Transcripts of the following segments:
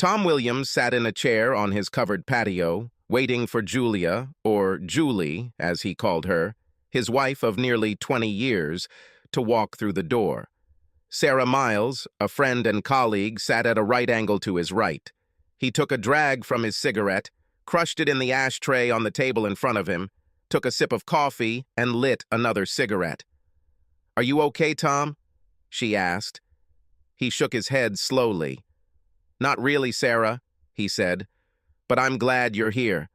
Tom Williams sat in a chair on his covered patio, waiting for Julia, or Julie, as he called her, his wife of nearly 20 years, to walk through the door. Sarah Miles, a friend and colleague, sat at a right angle to his right. He took a drag from his cigarette, crushed it in the ashtray on the table in front of him, took a sip of coffee, and lit another cigarette. "Are you okay, Tom?" she asked. He shook his head slowly. "Not really, Sarah," he said, "but I'm glad you're here."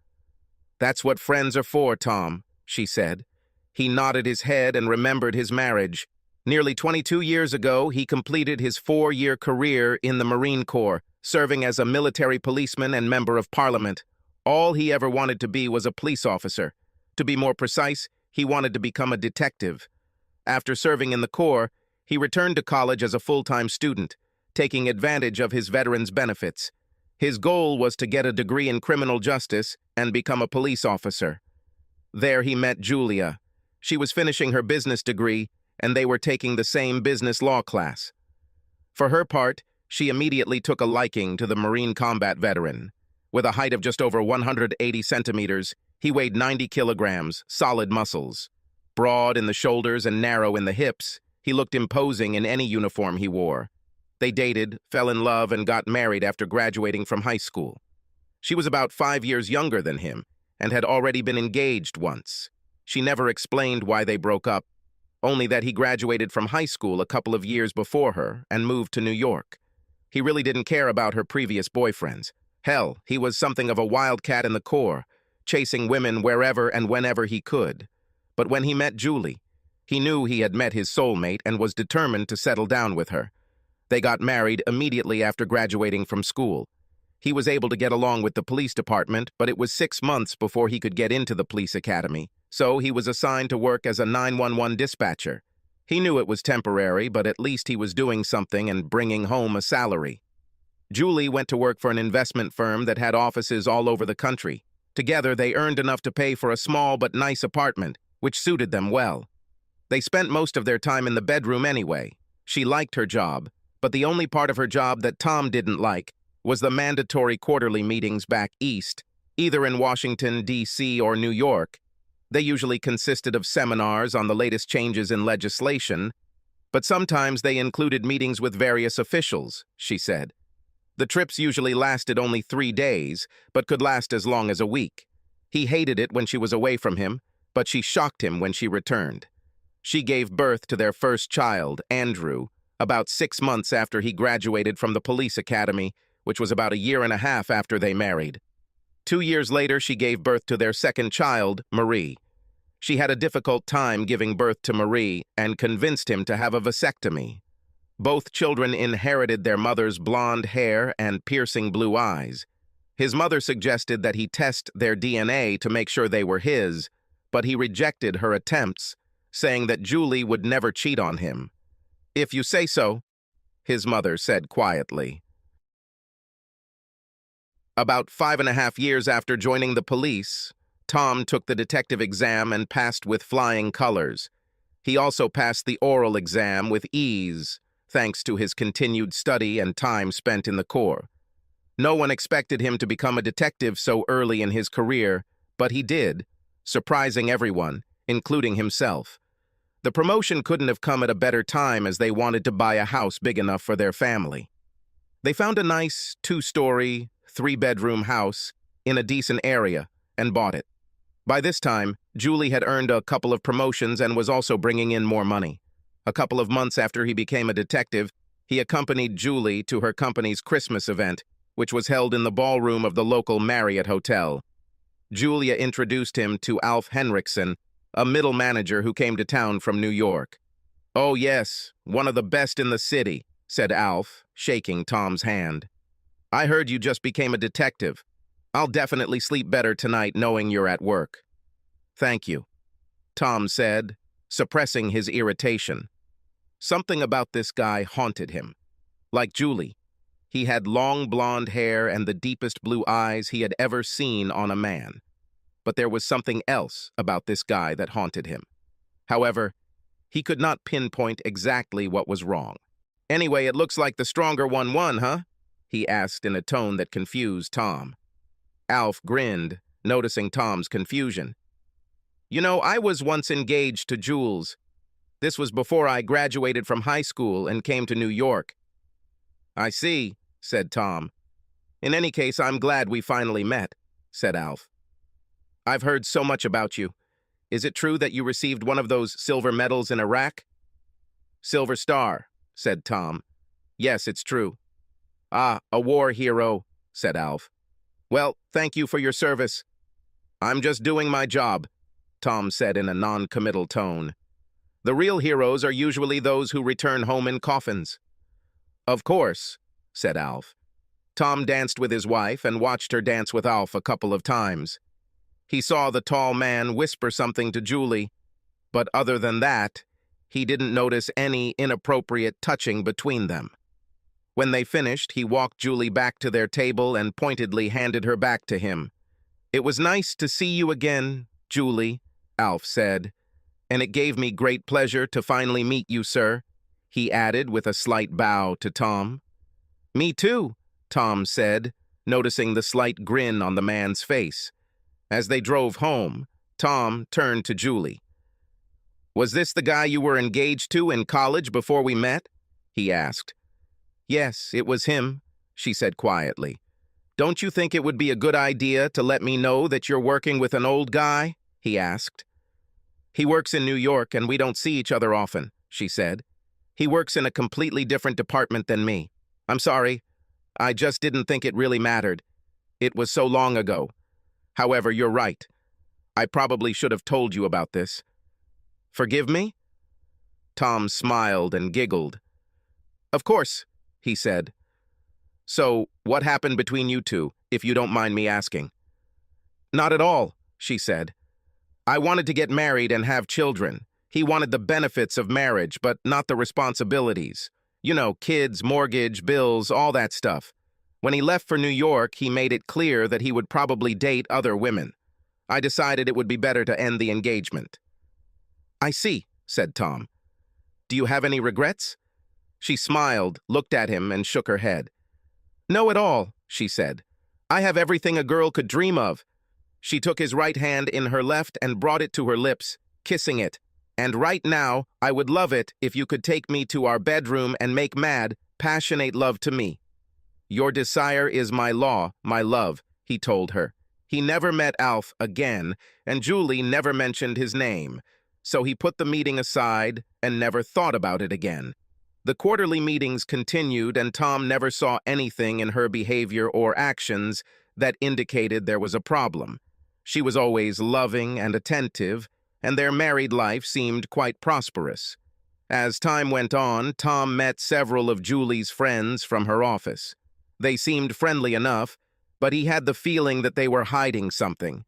"That's what friends are for, Tom," she said. He nodded his head and remembered his marriage. Nearly 22 years ago, he completed his 4-year career in the Marine Corps, serving as a military policeman and member of parliament. All he ever wanted to be was a police officer. To be more precise, he wanted to become a detective. After serving in the Corps, he returned to college as a full-time student, taking advantage of his veterans' benefits. His goal was to get a degree in criminal justice and become a police officer. There he met Julia. She was finishing her business degree, and they were taking the same business law class. For her part, she immediately took a liking to the Marine combat veteran. With a height of just over 180 centimeters, he weighed 90 kilograms, solid muscles. Broad in the shoulders and narrow in the hips, he looked imposing in any uniform he wore. They dated, fell in love, and got married after graduating from high school. She was about 5 years younger than him and had already been engaged once. She never explained why they broke up, only that he graduated from high school a couple of years before her and moved to New York. He really didn't care about her previous boyfriends. Hell, he was something of a wildcat in the Corps, chasing women wherever and whenever he could. But when he met Julie, he knew he had met his soulmate and was determined to settle down with her. They got married immediately after graduating from school. He was able to get along with the police department, but it was 6 months before he could get into the police academy, so he was assigned to work as a 911 dispatcher. He knew it was temporary, but at least he was doing something and bringing home a salary. Julie went to work for an investment firm that had offices all over the country. Together, they earned enough to pay for a small but nice apartment, which suited them well. They spent most of their time in the bedroom anyway. She liked her job, but the only part of her job that Tom didn't like was the mandatory quarterly meetings back east, either in Washington, D.C. or New York. They usually consisted of seminars on the latest changes in legislation, but sometimes they included meetings with various officials, she said. The trips usually lasted only 3 days, but could last as long as a week. He hated it when she was away from him, but she shocked him when she returned. She gave birth to their first child, Andrew, about 6 months after he graduated from the police academy, which was about 1.5 years after they married. 2 years later, she gave birth to their second child, Marie. She had a difficult time giving birth to Marie and convinced him to have a vasectomy. Both children inherited their mother's blonde hair and piercing blue eyes. His mother suggested that he test their DNA to make sure they were his, but he rejected her attempts, saying that Julie would never cheat on him. "If you say so," his mother said quietly. About 5.5 years after joining the police, Tom took the detective exam and passed with flying colors. He also passed the oral exam with ease, thanks to his continued study and time spent in the Corps. No one expected him to become a detective so early in his career, but he did, surprising everyone, including himself. The promotion couldn't have come at a better time as they wanted to buy a house big enough for their family. They found a nice 2-story, 3-bedroom house in a decent area and bought it. By this time, Julie had earned a couple of promotions and was also bringing in more money. A couple of months after he became a detective, he accompanied Julie to her company's Christmas event, which was held in the ballroom of the local Marriott Hotel. Julia introduced him to Alf Henriksen, a middle manager who came to town from New York. "Oh yes, one of the best in the city," said Alf, shaking Tom's hand. "I heard you just became a detective. I'll definitely sleep better tonight knowing you're at work." "Thank you," Tom said, suppressing his irritation. Something about this guy haunted him. Like Julie, he had long blonde hair and the deepest blue eyes he had ever seen on a man. But there was something else about this guy that haunted him. However, he could not pinpoint exactly what was wrong. "Anyway, it looks like the stronger one won, huh?" he asked in a tone that confused Tom. Alf grinned, noticing Tom's confusion. You know, I was once engaged to Jules. This was before I graduated from high school and came to New York. I see, said Tom. In any case, I'm glad we finally met, said Alf. I've heard so much about you. Is it true that you received one of those silver medals in Iraq? Silver Star, said Tom. Yes, it's true. Ah, a war hero, said Alf. Well, thank you for your service. I'm just doing my job, Tom said in a non-committal tone. The real heroes are usually those who return home in coffins. Of course, said Alf. Tom danced with his wife and watched her dance with Alf a couple of times. He saw the tall man whisper something to Julie, but other than that, he didn't notice any inappropriate touching between them. When they finished, he walked Julie back to their table and pointedly handed her back to him. It was nice to see you again, Julie, Alf said, and it gave me great pleasure to finally meet you, sir, he added with a slight bow to Tom. Me too, Tom said, noticing the slight grin on the man's face. As they drove home, Tom turned to Julie. Was this the guy you were engaged to in college before we met? He asked. Yes, it was him, she said quietly. Don't you think it would be a good idea to let me know that you're working with an old guy? He asked. He works in New York and we don't see each other often, she said. He works in a completely different department than me. I'm sorry. I just didn't think it really mattered. It was so long ago. However, you're right. I probably should have told you about this. Forgive me? Tom smiled and giggled. Of course, he said. So, what happened between you two, if you don't mind me asking? Not at all, she said. I wanted to get married and have children. He wanted the benefits of marriage, but not the responsibilities. You know, kids, mortgage, bills, all that stuff. When he left for New York, he made it clear that he would probably date other women. I decided it would be better to end the engagement. I see, said Tom. Do you have any regrets? She smiled, looked at him, and shook her head. No at all, she said. I have everything a girl could dream of. She took his right hand in her left and brought it to her lips, kissing it. And right now, I would love it if you could take me to our bedroom and make mad, passionate love to me. Your desire is my law, my love, he told her. He never met Alf again, and Julie never mentioned his name. So he put the meeting aside and never thought about it again. The quarterly meetings continued, and Tom never saw anything in her behavior or actions that indicated there was a problem. She was always loving and attentive, and their married life seemed quite prosperous. As time went on, Tom met several of Julie's friends from her office. They seemed friendly enough, but he had the feeling that they were hiding something.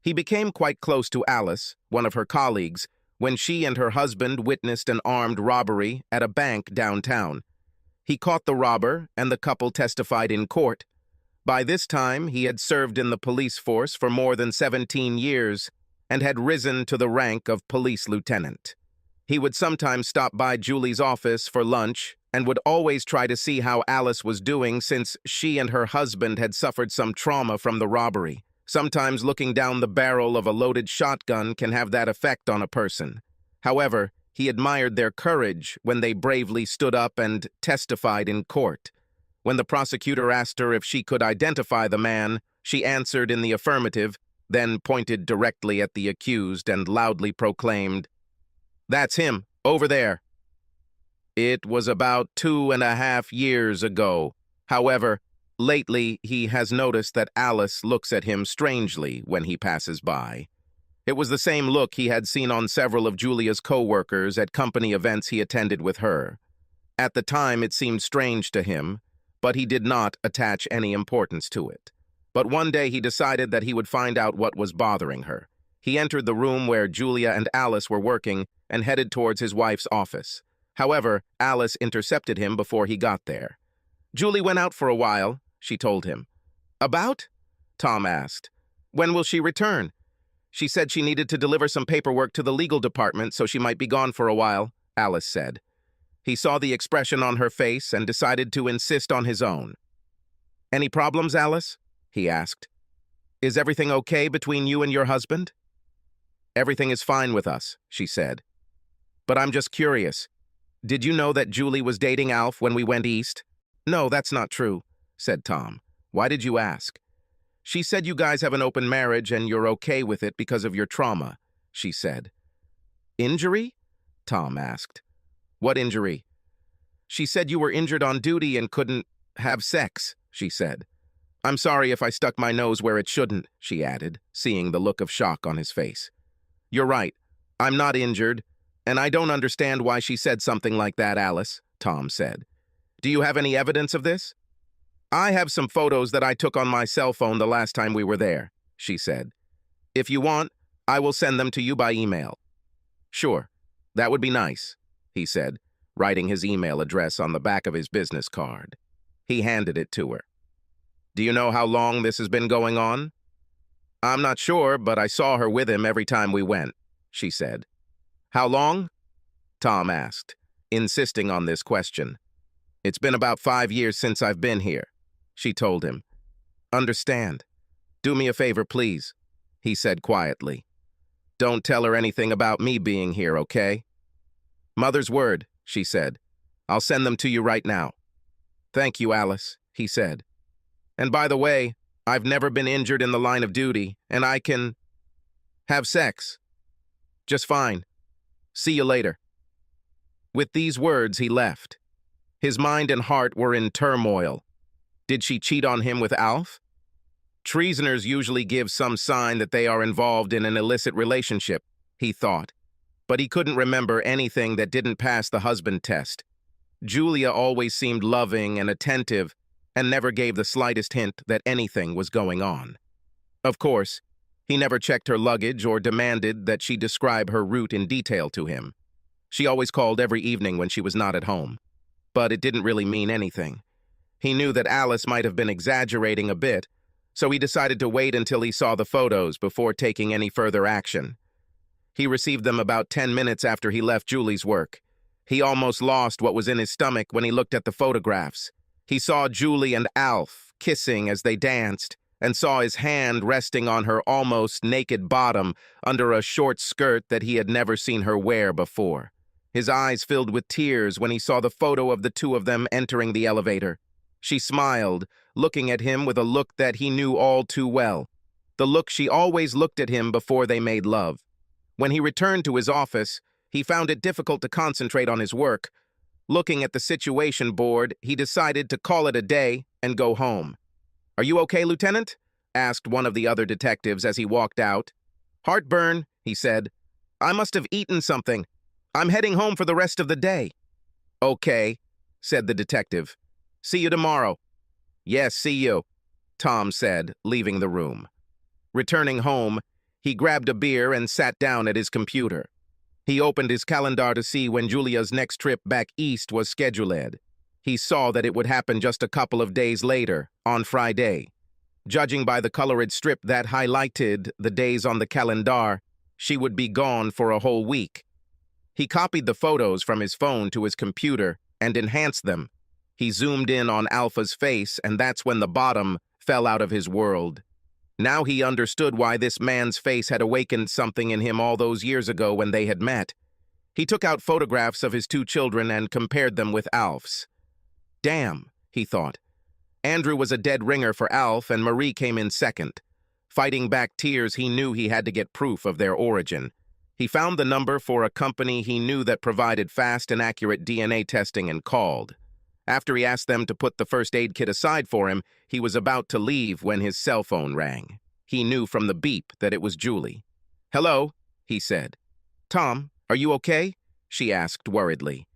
He became quite close to Alice, one of her colleagues, when she and her husband witnessed an armed robbery at a bank downtown. He caught the robber, and the couple testified in court. By this time, he had served in the police force for more than 17 years and had risen to the rank of police lieutenant. He would sometimes stop by Julie's office for lunch and would always try to see how Alice was doing since she and her husband had suffered some trauma from the robbery. Sometimes looking down the barrel of a loaded shotgun can have that effect on a person. However, he admired their courage when they bravely stood up and testified in court. When the prosecutor asked her if she could identify the man, she answered in the affirmative, then pointed directly at the accused and loudly proclaimed, "That's him, over there." It was about 2.5 years ago. However, lately he has noticed that Alice looks at him strangely when he passes by. It was the same look he had seen on several of Julia's co-workers at company events he attended with her. At the time, it seemed strange to him, but he did not attach any importance to it. But one day he decided that he would find out what was bothering her. He entered the room where Julia and Alice were working and headed towards his wife's office. However, Alice intercepted him before he got there. "Julie went out for a while," she told him. "About?" Tom asked. "When will she return?" "She said she needed to deliver some paperwork to the legal department, so she might be gone for a while," Alice said. He saw the expression on her face and decided to insist on his own. Any problems, Alice? He asked. Is everything okay between you and your husband? Everything is fine with us, she said. But I'm just curious. Did you know that Julie was dating Alf when we went east? No, that's not true, said Tom. Why did you ask? She said you guys have an open marriage and you're okay with it because of your trauma, she said. Injury? Tom asked. What injury? She said you were injured on duty and couldn't have sex, she said. I'm sorry if I stuck my nose where it shouldn't, she added, seeing the look of shock on his face. You're right. I'm not injured, and I don't understand why she said something like that, Alice, Tom said. Do you have any evidence of this? I have some photos that I took on my cell phone the last time we were there, she said. If you want, I will send them to you by email. Sure, that would be nice, he said, writing his email address on the back of his business card. He handed it to her. Do you know how long this has been going on? I'm not sure, but I saw her with him every time we went, she said. How long? Tom asked, insisting on this question. It's been about 5 years since I've been here, she told him. Understand. Do me a favor, please, he said quietly. Don't tell her anything about me being here, okay? Mother's word, she said. I'll send them to you right now. Thank you, Alice, he said. And by the way, I've never been injured in the line of duty, and I can have sex. Just fine. See you later. With these words, he left. His mind and heart were in turmoil. Did she cheat on him with Alf? Treasoners usually give some sign that they are involved in an illicit relationship, he thought. But he couldn't remember anything that didn't pass the husband test. Julia always seemed loving and attentive, and never gave the slightest hint that anything was going on. Of course, he never checked her luggage or demanded that she describe her route in detail to him. She always called every evening when she was not at home. But it didn't really mean anything. He knew that Alice might have been exaggerating a bit, so he decided to wait until he saw the photos before taking any further action. He received them about 10 minutes after he left Julie's work. He almost lost what was in his stomach when he looked at the photographs. He saw Julie and Alf kissing as they danced, and saw his hand resting on her almost naked bottom under a short skirt that he had never seen her wear before. His eyes filled with tears when he saw the photo of the two of them entering the elevator. She smiled, looking at him with a look that he knew all too well. The look she always looked at him before they made love. When he returned to his office, he found it difficult to concentrate on his work. Looking at the situation board, he decided to call it a day and go home. Are you okay, Lieutenant? Asked one of the other detectives as he walked out. Heartburn, he said. I must have eaten something. I'm heading home for the rest of the day. Okay, said the detective. See you tomorrow. Yes, see you, Tom said, leaving the room. Returning home, he grabbed a beer and sat down at his computer. He opened his calendar to see when Julia's next trip back east was scheduled. He saw that it would happen just a couple of days later, on Friday. Judging by the colored strip that highlighted the days on the calendar, she would be gone for a whole week. He copied the photos from his phone to his computer and enhanced them. He zoomed in on Alpha's face, and that's when the bottom fell out of his world. Now he understood why this man's face had awakened something in him all those years ago when they had met. He took out photographs of his two children and compared them with Alf's. Damn, he thought. Andrew was a dead ringer for Alf, and Marie came in second. Fighting back tears, he knew he had to get proof of their origin. He found the number for a company he knew that provided fast and accurate DNA testing and called. After he asked them to put the first aid kit aside for him, he was about to leave when his cell phone rang. He knew from the beep that it was Julie. Hello, he said. Tom, are you okay? She asked worriedly.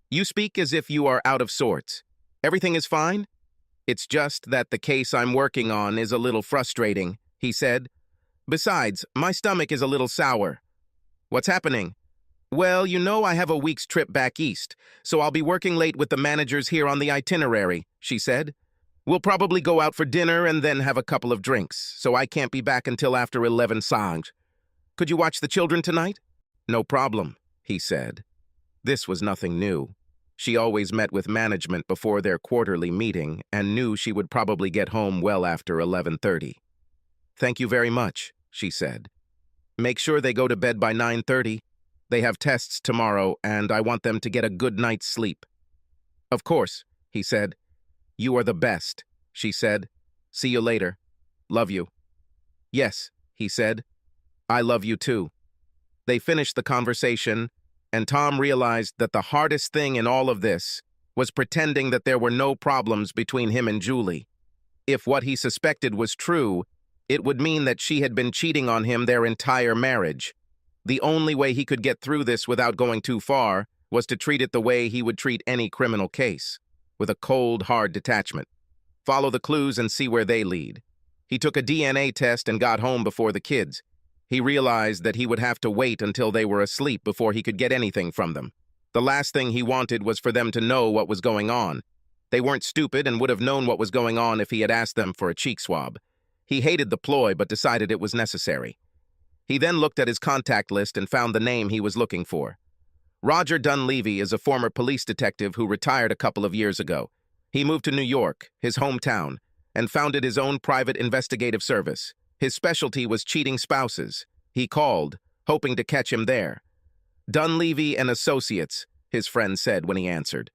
You speak as if you are out of sorts. Everything is fine? It's just that the case I'm working on is a little frustrating, he said. Besides, my stomach is a little sour. What's happening? Well, you know I have a week's trip back east, so I'll be working late with the managers here on the itinerary, she said. We'll probably go out for dinner and then have a couple of drinks, so I can't be back until after 11 songs. Could you watch the children tonight? No problem, he said. This was nothing new. She always met with management before their quarterly meeting and knew she would probably get home well after 11:30. "Thank you very much," she said. "Make sure they go to bed by 9:30. They have tests tomorrow, and I want them to get a good night's sleep." "Of course," he said. "You are the best," she said. "See you later. Love you." "Yes," he said. "I love you too." They finished the conversation, and Tom realized that the hardest thing in all of this was pretending that there were no problems between him and Julie. If what he suspected was true, it would mean that she had been cheating on him their entire marriage. The only way he could get through this without going too far was to treat it the way he would treat any criminal case, with a cold, hard detachment. Follow the clues and see where they lead. He took a DNA test and got home before the kids. He realized that he would have to wait until they were asleep before he could get anything from them. The last thing he wanted was for them to know what was going on. They weren't stupid and would have known what was going on if he had asked them for a cheek swab. He hated the ploy but decided it was necessary. He then looked at his contact list and found the name he was looking for. Roger Dunleavy is a former police detective who retired a couple of years ago. He moved to New York, his hometown, and founded his own private investigative service. His specialty was cheating spouses. He called, hoping to catch him there. "Dunleavy and Associates," his friend said when he answered.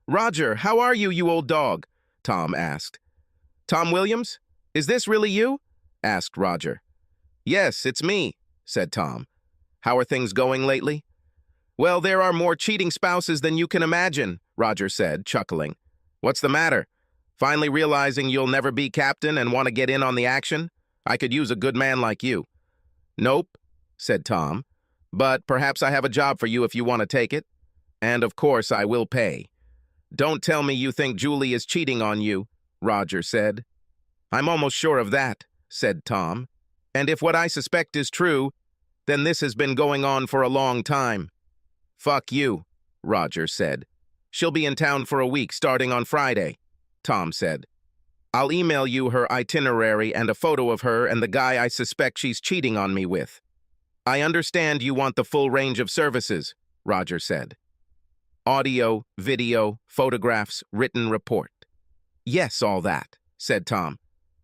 "Roger, how are you, you old dog?" Tom asked. "Tom Williams? Is this really you?" asked Roger. "Yes, it's me," said Tom. "How are things going lately?" "Well, there are more cheating spouses than you can imagine," Roger said, chuckling. "What's the matter? Finally realizing you'll never be captain and want to get in on the action? I could use a good man like you." "Nope," said Tom, "but perhaps I have a job for you if you want to take it. And of course I will pay." "Don't tell me you think Julie is cheating on you," Roger said. "I'm almost sure of that," said Tom. "And if what I suspect is true, then this has been going on for a long time." "Fuck you," Roger said. "She'll be in town for a week starting on Friday," Tom said. "I'll email you her itinerary and a photo of her and the guy I suspect she's cheating on me with." "I understand you want the full range of services," Roger said. "Audio, video, photographs, written report." "Yes, all that," said Tom.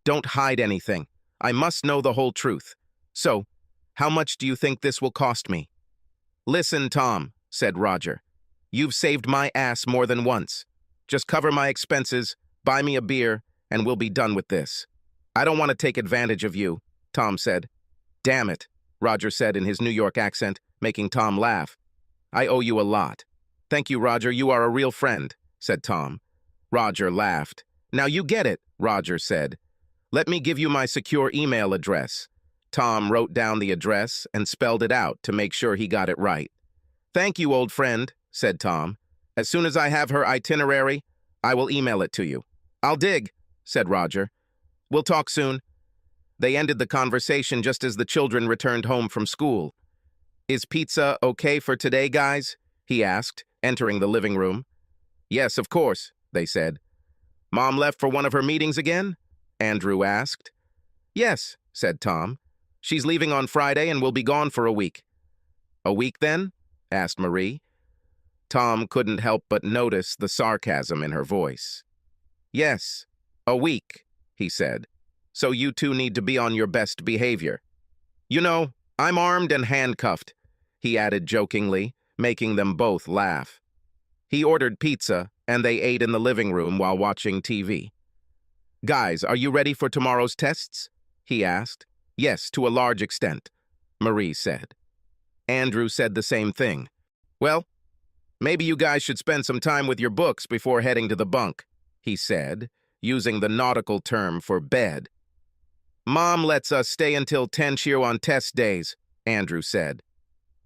"Don't hide anything. I must know the whole truth. So, how much do you think this will cost me?" "Listen, Tom," said Roger. "You've saved my ass more than once. Just cover my expenses, buy me a beer, and we'll be done with this." "I don't want to take advantage of you," Tom said. "Damn it," Roger said in his New York accent, making Tom laugh. "I owe you a lot." "Thank you, Roger, you are a real friend," said Tom. Roger laughed. "Now you get it," Roger said. "Let me give you my secure email address." Tom wrote down the address and spelled it out to make sure he got it right. "Thank you, old friend," said Tom. "As soon as I have her itinerary, I will email it to you." "I'll dig," said Roger. "We'll talk soon." They ended the conversation just as the children returned home from school. "Is pizza okay for today, guys?" he asked, entering the living room. "Yes, of course," they said. "Mom left for one of her meetings again?" Andrew asked. "Yes," said Tom. "She's leaving on Friday and will be gone for a week." "A week, then?" asked Marie. Tom couldn't help but notice the sarcasm in her voice. "Yes, a week," he said. "So you two need to be on your best behavior. You know, I'm armed and handcuffed," he added jokingly, making them both laugh. He ordered pizza, and they ate in the living room while watching TV. "Guys, are you ready for tomorrow's tests?" he asked. "Yes, to a large extent," Marie said. Andrew said the same thing. "Well, maybe you guys should spend some time with your books before heading to the bunk," he said, using the nautical term for bed. "Mom lets us stay until 10 cheer on test days," Andrew said.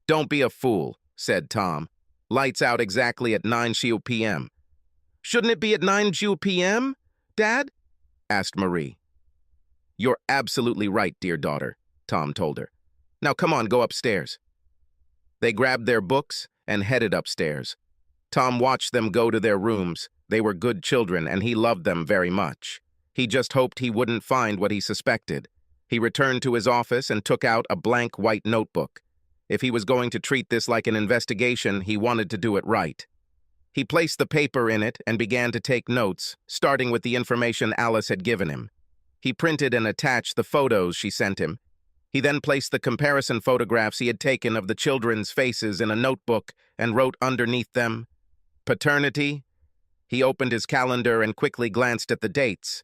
"Don't be a fool," said Tom. "Lights out exactly at 9 p.m. "Shouldn't it be at 9 p.m., Dad?" asked Marie. "You're absolutely right, dear daughter," Tom told her. "Now come on, go upstairs." They grabbed their books and headed upstairs. Tom watched them go to their rooms. They were good children, and he loved them very much. He just hoped he wouldn't find what he suspected. He returned to his office and took out a blank white notebook. If he was going to treat this like an investigation, he wanted to do it right. He placed the paper in it and began to take notes, starting with the information Alice had given him. He printed and attached the photos she sent him. He then placed the comparison photographs he had taken of the children's faces in a notebook and wrote underneath them, "Paternity." He opened his calendar and quickly glanced at the dates.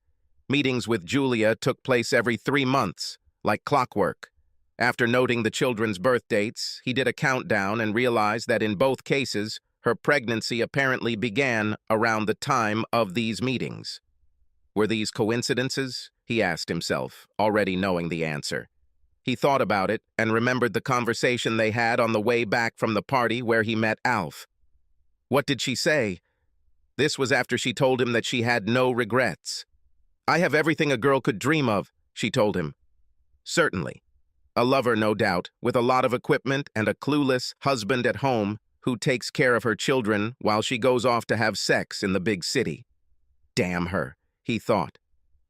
Meetings with Julia took place every 3 months, like clockwork. After noting the children's birth dates, he did a countdown and realized that in both cases, her pregnancy apparently began around the time of these meetings. Were these coincidences? He asked himself, already knowing the answer. He thought about it and remembered the conversation they had on the way back from the party where he met Alf. What did she say? This was after she told him that she had no regrets. "I have everything a girl could dream of," she told him. Certainly. A lover, no doubt, with a lot of equipment and a clueless husband at home who takes care of her children while she goes off to have sex in the big city. Damn her, he thought.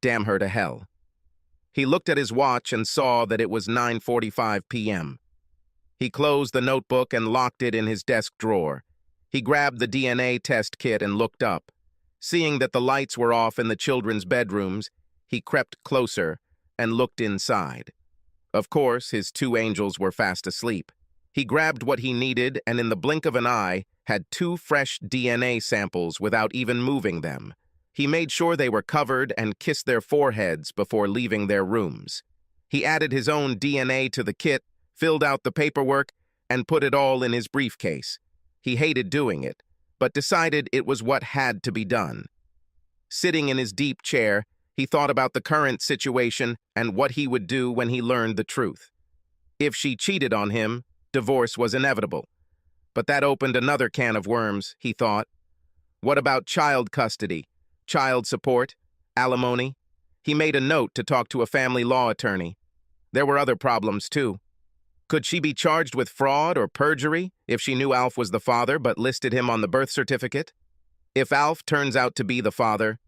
Damn her to hell. He looked at his watch and saw that it was 9:45 p.m. He closed the notebook and locked it in his desk drawer. He grabbed the DNA test kit and looked up. Seeing that the lights were off in the children's bedrooms, he crept closer and looked inside. Of course, his 2 angels were fast asleep. He grabbed what he needed and in the blink of an eye had 2 fresh DNA samples without even moving them. He made sure they were covered and kissed their foreheads before leaving their rooms. He added his own DNA to the kit, filled out the paperwork, and put it all in his briefcase. He hated doing it, but decided it was what had to be done. Sitting in his deep chair, he thought about the current situation and what he would do when he learned the truth. If she cheated on him, divorce was inevitable. But that opened another can of worms, he thought. What about child custody, child support, alimony? He made a note to talk to a family law attorney. There were other problems, too. Could she be charged with fraud or perjury if she knew Alf was the father but listed him on the birth certificate? If Alf turns out to be the father,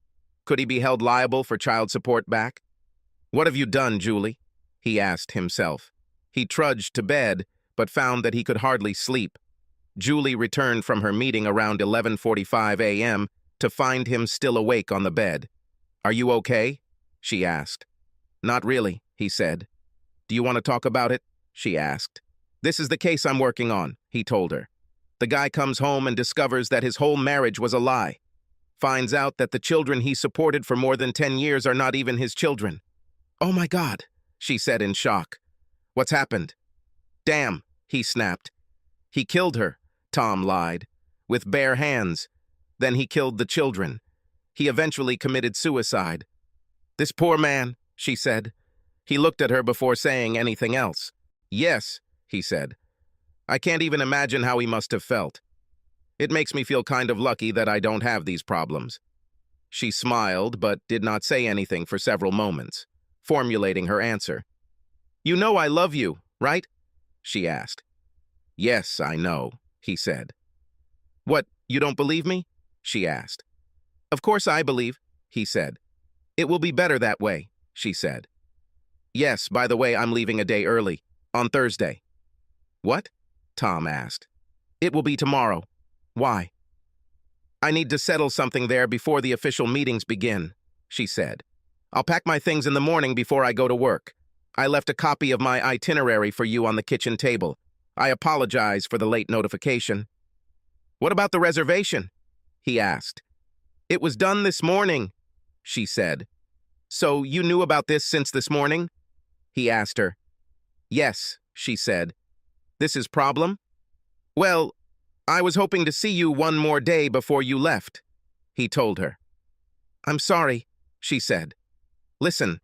could he be held liable for child support back? "What have you done, Julie?" he asked himself. He trudged to bed, but found that he could hardly sleep. Julie returned from her meeting around 11:45 a.m. to find him still awake on the bed. "Are you okay?" she asked. "Not really," he said. "Do you want to talk about it?" she asked. "This is the case I'm working on," he told her. The guy comes home and discovers that his whole marriage was a lie. Finds out that the children he supported for more than 10 years are not even his children. "Oh my God," she said in shock. "What's happened?" "Damn," he snapped. "He killed her," Tom lied, "with bare hands. Then he killed the children. He eventually committed suicide." "This poor man," she said. He looked at her before saying anything else. "Yes," he said. "I can't even imagine how he must have felt. It makes me feel kind of lucky that I don't have these problems." She smiled, but did not say anything for several moments, formulating her answer. "You know I love you, right?" she asked. "Yes, I know," he said. "What, you don't believe me?" she asked. "Of course I believe," he said. "It will be better that way," she said. "Yes, by the way, I'm leaving a day early, on Thursday." "What?" Tom asked. "It will be tomorrow." "Why?" "I need to settle something there before the official meetings begin," she said. "I'll pack my things in the morning before I go to work. I left a copy of my itinerary for you on the kitchen table. I apologize for the late notification." "What about the reservation?" he asked. "It was done this morning," she said. "So you knew about this since this morning?" he asked her. "Yes," she said. "This is problem?" "Well, I was hoping to see you one more day before you left," he told her. "I'm sorry," she said. "Listen,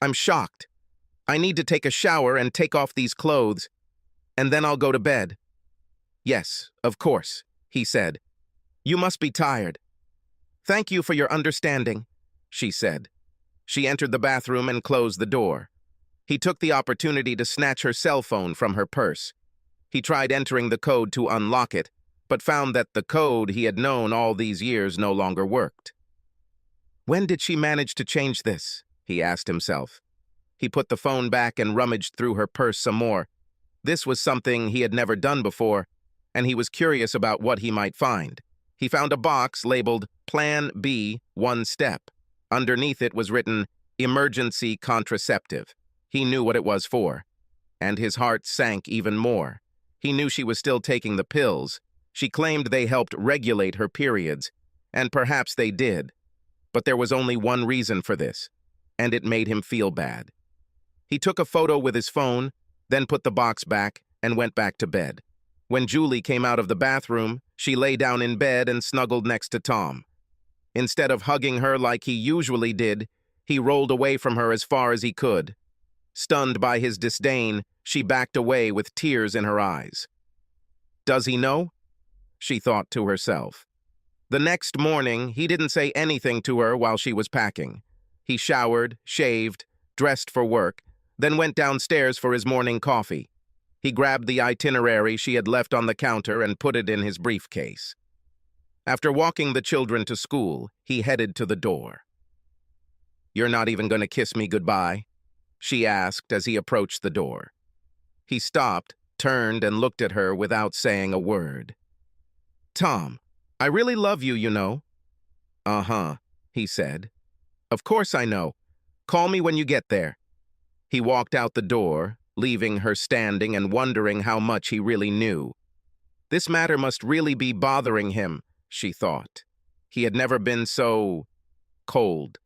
I'm shocked. I need to take a shower and take off these clothes, and then I'll go to bed." "Yes, of course," he said. "You must be tired." "Thank you for your understanding," she said. She entered the bathroom and closed the door. He took the opportunity to snatch her cell phone from her purse. He tried entering the code to unlock it, but found that the code he had known all these years no longer worked. When did she manage to change this? He asked himself. He put the phone back and rummaged through her purse some more. This was something he had never done before, and he was curious about what he might find. He found a box labeled Plan B, One Step. Underneath it was written, Emergency Contraceptive. He knew what it was for. And his heart sank even more. He knew she was still taking the pills. She claimed they helped regulate her periods, and perhaps they did. But there was only one reason for this, and it made him feel bad. He took a photo with his phone, then put the box back and went back to bed. When Julie came out of the bathroom, she lay down in bed and snuggled next to Tom. Instead of hugging her like he usually did, he rolled away from her as far as he could. Stunned by his disdain, she backed away with tears in her eyes. Does he know? She thought to herself. The next morning, he didn't say anything to her while she was packing. He showered, shaved, dressed for work, then went downstairs for his morning coffee. He grabbed the itinerary she had left on the counter and put it in his briefcase. After walking the children to school, he headed to the door. "You're not even going to kiss me goodbye?" she asked as he approached the door. He stopped, turned, and looked at her without saying a word. "Tom, I really love you, you know." "Uh-huh," he said. "Of course I know. Call me when you get there." He walked out the door, leaving her standing and wondering how much he really knew. This matter must really be bothering him, she thought. He had never been so cold.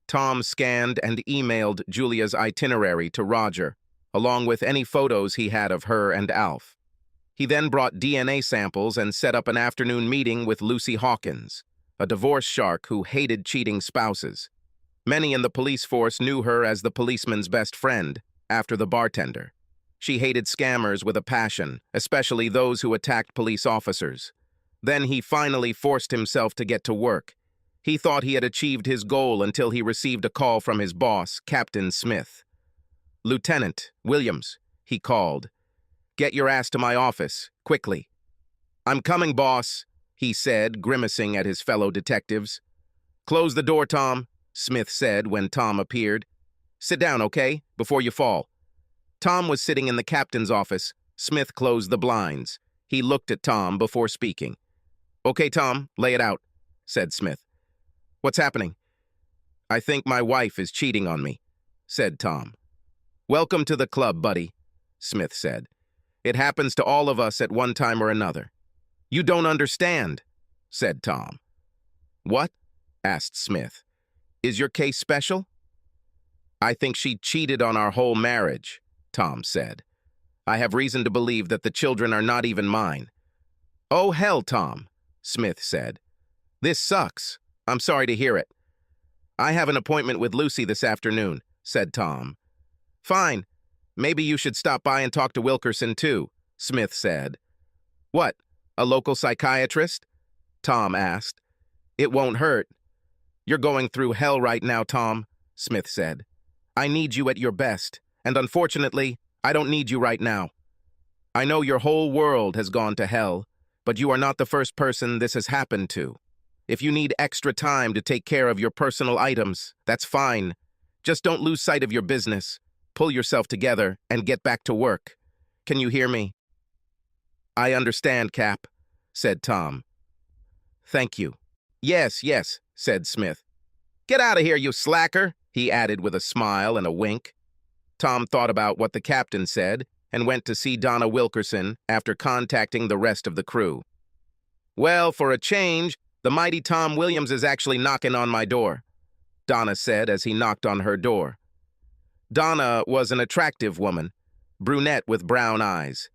Tom scanned and emailed Julia's itinerary to Roger, along with any photos he had of her and Alf. He then brought DNA samples and set up an afternoon meeting with Lucy Hawkins, a divorce shark who hated cheating spouses. Many in the police force knew her as the policeman's best friend, after the bartender. She hated scammers with a passion, especially those who attacked police officers. Then he finally forced himself to get to work. He thought he had achieved his goal until he received a call from his boss, Captain Smith. "Lieutenant Williams," he called. "Get your ass to my office, quickly." "I'm coming, boss," he said, grimacing at his fellow detectives. "Close the door, Tom," Smith said when Tom appeared. "Sit down, okay, before you fall." Tom was sitting in the captain's office. Smith closed the blinds. He looked at Tom before speaking. "Okay, Tom, lay it out," said Smith. "What's happening?" "I think my wife is cheating on me," said Tom. "Welcome to the club, buddy," Smith said. "It happens to all of us at one time or another." "You don't understand," said Tom. "What?" asked Smith. "Is your case special?" "I think she cheated on our whole marriage," Tom said. "I have reason to believe that the children are not even mine." "Oh, hell, Tom," Smith said. "This sucks. I'm sorry to hear it." "I have an appointment with Lucy this afternoon," said Tom. "Fine. Maybe you should stop by and talk to Wilkerson, too," Smith said. "What, a local psychiatrist?" Tom asked. "It won't hurt." "You're going through hell right now, Tom," Smith said. "I need you at your best, and unfortunately, I don't need you right now. I know your whole world has gone to hell, but you are not the first person this has happened to. If you need extra time to take care of your personal items, that's fine. Just don't lose sight of your business. Pull yourself together and get back to work. Can you hear me?" "I understand, Cap," said Tom. "Thank you." Yes, said Smith. "Get out of here, you slacker," he added with a smile and a wink. Tom thought about what the captain said and went to see Donna Wilkerson after contacting the rest of the crew. "Well, for a change, the mighty Tom Williams is actually knocking on my door," Donna said as he knocked on her door. Donna was an attractive woman, brunette with brown eyes.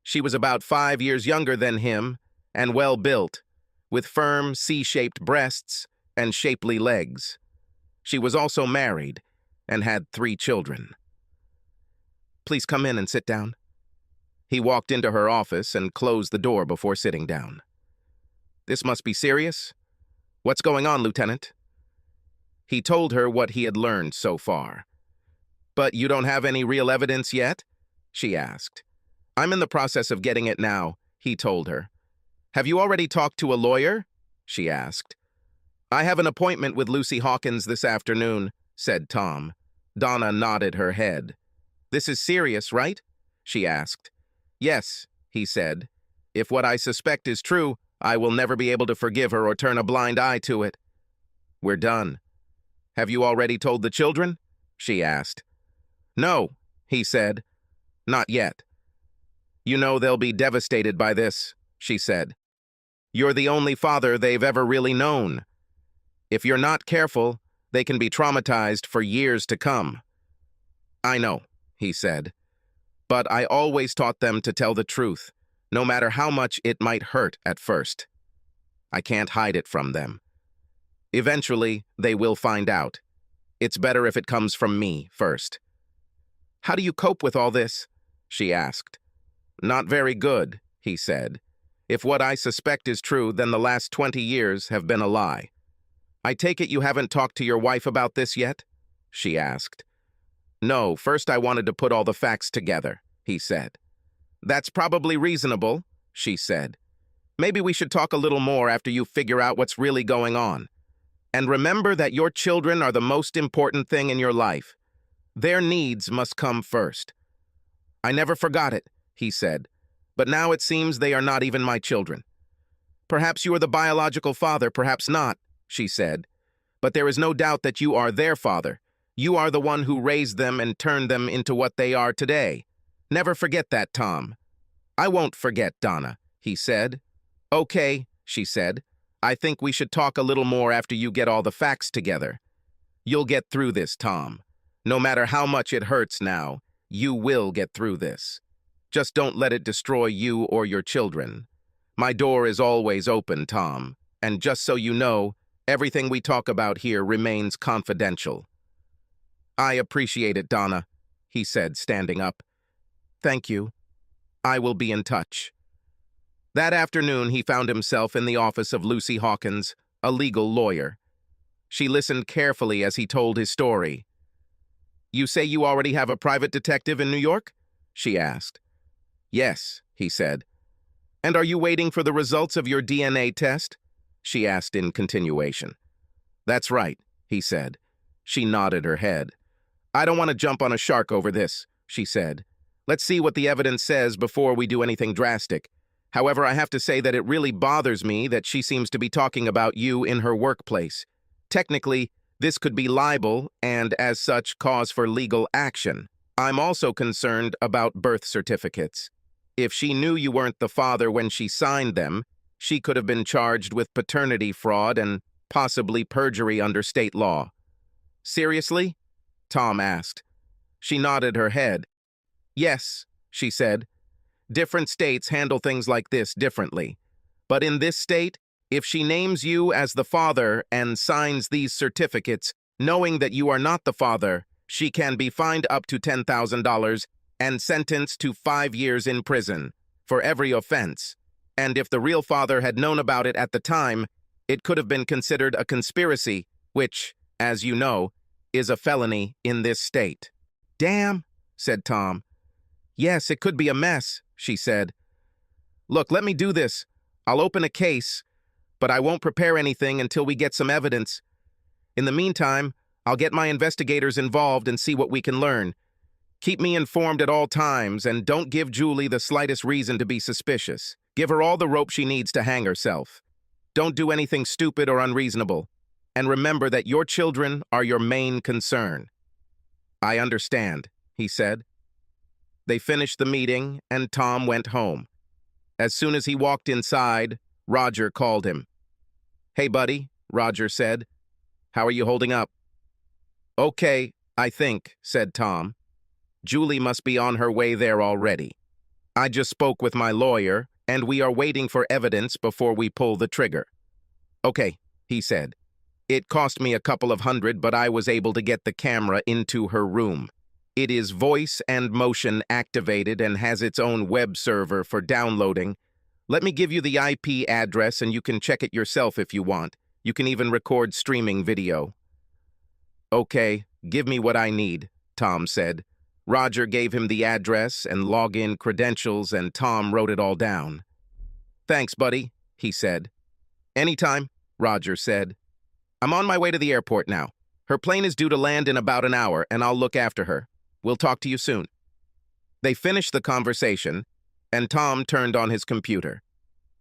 She was about 5 years younger than him and well-built, with firm C-shaped breasts and shapely legs. She was also married and had 3 children. "Please come in and sit down." He walked into her office and closed the door before sitting down. "This must be serious. What's going on, Lieutenant?" He told her what he had learned so far. "But you don't have any real evidence yet?" she asked. "I'm in the process of getting it now," he told her. "Have you already talked to a lawyer?" she asked. "I have an appointment with Lucy Hawkins this afternoon," said Tom. Donna nodded her head. "This is serious, right?" she asked. "Yes," he said. "If what I suspect is true, I will never be able to forgive her or turn a blind eye to it. We're done. Have you already told the children? She asked. No, he said. Not yet. You know they'll be devastated by this, she said. You're the only father they've ever really known. If you're not careful, they can be traumatized for years to come. I know, he said. But I always taught them to tell the truth, no matter how much it might hurt at first. I can't hide it from them. Eventually, they will find out. It's better if it comes from me first. How do you cope with all this? She asked. Not very good, he said. If what I suspect is true, then the last 20 years have been a lie. I take it you haven't talked to your wife about this yet? She asked. No, first I wanted to put all the facts together, he said. That's probably reasonable, she said. Maybe we should talk a little more after you figure out what's really going on. And remember that your children are the most important thing in your life. Their needs must come first. I never forgot it, he said, but now it seems they are not even my children. Perhaps you are the biological father, perhaps not, she said, but there is no doubt that you are their father. You are the one who raised them and turned them into what they are today. Never forget that, Tom. I won't forget, Donna, he said. Okay, she said. I think we should talk a little more after you get all the facts together. You'll get through this, Tom. No matter how much it hurts now, you will get through this. Just don't let it destroy you or your children. My door is always open, Tom, and just so you know, everything we talk about here remains confidential. I appreciate it, Donna, he said, standing up. Thank you. I will be in touch. That afternoon, he found himself in the office of Lucy Hawkins, a legal lawyer. She listened carefully as he told his story. You say you already have a private detective in New York? She asked. Yes, he said. And are you waiting for the results of your DNA test? She asked in continuation. That's right, he said. She nodded her head. I don't want to jump on a shark over this, she said. Let's see what the evidence says before we do anything drastic. However, I have to say that it really bothers me that she seems to be talking about you in her workplace. Technically, this could be libel and, as such, cause for legal action. I'm also concerned about birth certificates. If she knew you weren't the father when she signed them, she could have been charged with paternity fraud and possibly perjury under state law. Seriously? Tom asked. She nodded her head. Yes, she said. Different states handle things like this differently. But in this state, if she names you as the father and signs these certificates, knowing that you are not the father, she can be fined up to $10,000 and sentenced to 5 years in prison for every offense. And if the real father had known about it at the time, it could have been considered a conspiracy, which, as you know, is a felony in this state. Damn, said Tom. Yes, it could be a mess, she said. Look, let me do this. I'll open a case, but I won't prepare anything until we get some evidence. In the meantime, I'll get my investigators involved and see what we can learn. Keep me informed at all times, and don't give Julie the slightest reason to be suspicious. Give her all the rope she needs to hang herself. Don't do anything stupid or unreasonable. And remember that your children are your main concern. I understand, he said. They finished the meeting, and Tom went home. As soon as he walked inside, Roger called him. Hey, buddy, Roger said. How are you holding up? Okay, I think, said Tom. Julie must be on her way there already. I just spoke with my lawyer, and we are waiting for evidence before we pull the trigger. Okay, he said. It cost me a couple of $100, but I was able to get the camera into her room. It is voice and motion activated and has its own web server for downloading. Let me give you the IP address and you can check it yourself if you want. You can even record streaming video. Okay, give me what I need, Tom said. Roger gave him the address and login credentials, and Tom wrote it all down. Thanks, buddy, he said. Anytime, Roger said. I'm on my way to the airport now. Her plane is due to land in about an hour, and I'll look after her. We'll talk to you soon. They finished the conversation, and Tom turned on his computer.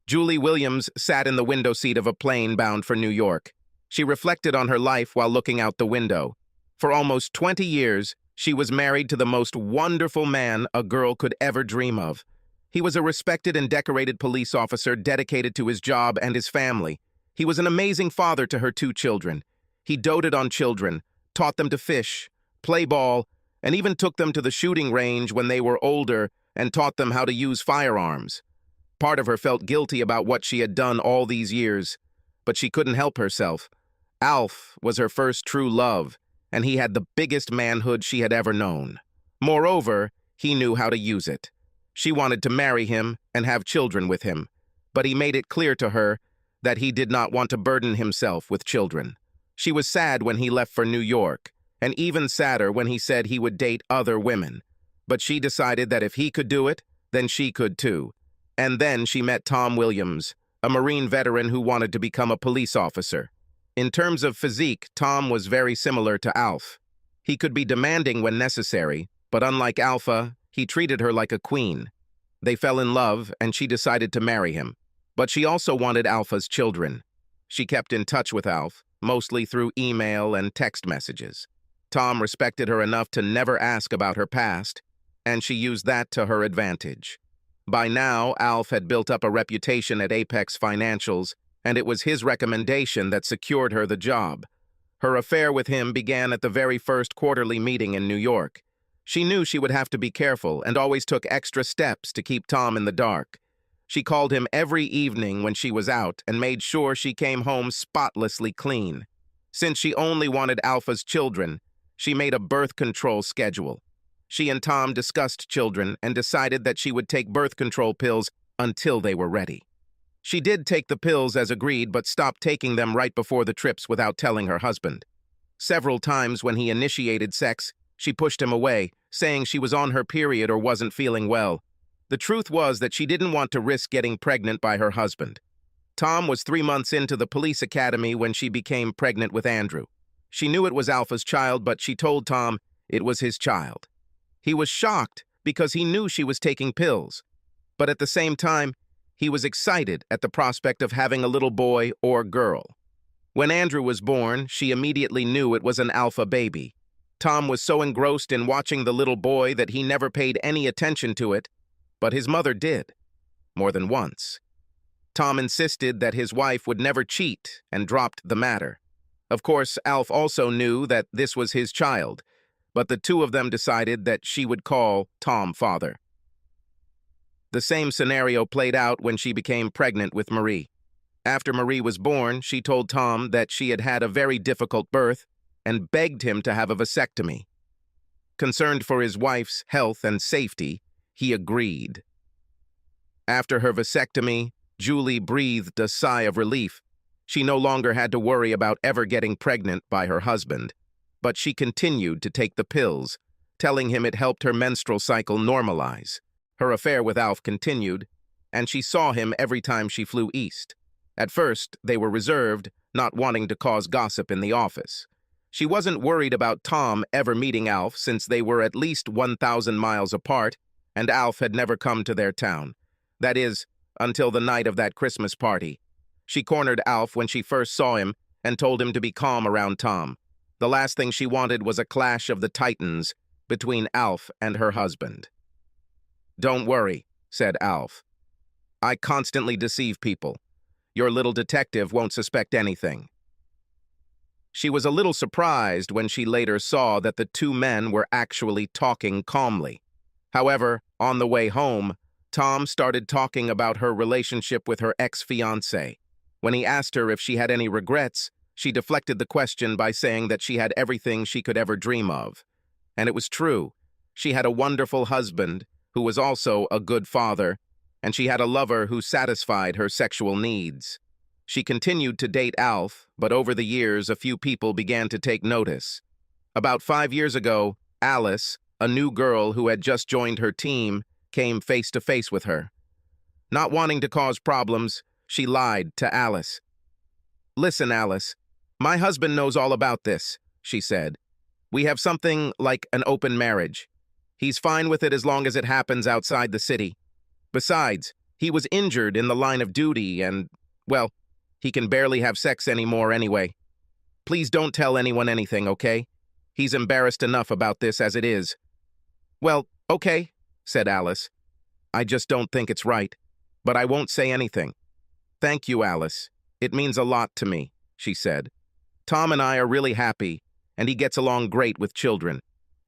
Julie Williams sat in the window seat of a plane bound for New York. She reflected on her life while looking out the window. For almost 20 years, she was married to the most wonderful man a girl could ever dream of. He was a respected and decorated police officer dedicated to his job and his family. He was an amazing father to her 2 children. He doted on children, taught them to fish, play ball, and even took them to the shooting range when they were older and taught them how to use firearms. Part of her felt guilty about what she had done all these years, but she couldn't help herself. Alf was her first true love, and he had the biggest manhood she had ever known. Moreover, he knew how to use it. She wanted to marry him and have children with him, but he made it clear to her that he did not want to burden himself with children. She was sad when he left for New York, and even sadder when he said he would date other women. But she decided that if he could do it, then she could too. And then she met Tom Williams, a Marine veteran who wanted to become a police officer. In terms of physique, Tom was very similar to Alf. He could be demanding when necessary, but unlike Alpha, he treated her like a queen. They fell in love, and she decided to marry him. But she also wanted Alpha's children. She kept in touch with Alf, mostly through email and text messages. Tom respected her enough to never ask about her past, and she used that to her advantage. By now, Alf had built up a reputation at Apex Financials, and it was his recommendation that secured her the job. Her affair with him began at the very first quarterly meeting in New York. She knew she would have to be careful and always took extra steps to keep Tom in the dark. She called him every evening when she was out and made sure she came home spotlessly clean. Since she only wanted Alpha's children, she made a birth control schedule. She and Tom discussed children and decided that she would take birth control pills until they were ready. She did take the pills as agreed, but stopped taking them right before the trips without telling her husband. Several times when he initiated sex, she pushed him away, saying she was on her period or wasn't feeling well. The truth was that she didn't want to risk getting pregnant by her husband. Tom was 3 months into the police academy when she became pregnant with Andrew. She knew it was Alpha's child, but she told Tom it was his child. He was shocked because he knew she was taking pills, but at the same time, he was excited at the prospect of having a little boy or girl. When Andrew was born, she immediately knew it was an Alpha baby. Tom was so engrossed in watching the little boy that he never paid any attention to it, but his mother did, more than once. Tom insisted that his wife would never cheat and dropped the matter. Of course, Alf also knew that this was his child, but the 2 of them decided that she would call Tom father. The same scenario played out when she became pregnant with Marie. After Marie was born, she told Tom that she had had a very difficult birth and begged him to have a vasectomy. Concerned for his wife's health and safety, he agreed. After her vasectomy, Julie breathed a sigh of relief. She no longer had to worry about ever getting pregnant by her husband, but she continued to take the pills, telling him it helped her menstrual cycle normalize. Her affair with Alf continued, and she saw him every time she flew east. At first, they were reserved, not wanting to cause gossip in the office. She wasn't worried about Tom ever meeting Alf since they were at least 1,000 miles apart, and Alf had never come to their town. That is, until the night of that Christmas party. She cornered Alf when she first saw him and told him to be calm around Tom. The last thing she wanted was a clash of the titans between Alf and her husband. "Don't worry," said Alf. "I constantly deceive people. Your little detective won't suspect anything." She was a little surprised when she later saw that the 2 men were actually talking calmly. However, on the way home, Tom started talking about her relationship with her ex-fiancé. When he asked her if she had any regrets, she deflected the question by saying that she had everything she could ever dream of. And it was true. She had a wonderful husband who was also a good father, and she had a lover who satisfied her sexual needs. She continued to date Alf, but over the years, a few people began to take notice. About 5 years ago, Alice, a new girl who had just joined her team, came face to face with her. Not wanting to cause problems, she lied to Alice. "Listen, Alice, my husband knows all about this," she said. "We have something like an open marriage. He's fine with it as long as it happens outside the city. Besides, He was injured in the line of duty and, well, he can barely have sex anymore anyway. Please don't tell anyone anything, okay? He's embarrassed enough about this as it is." "Well, okay," said Alice. "I just don't think it's right, but I won't say anything." "Thank you, Alice. It means a lot to me," she said. "Tom and I are really happy, and he gets along great with children.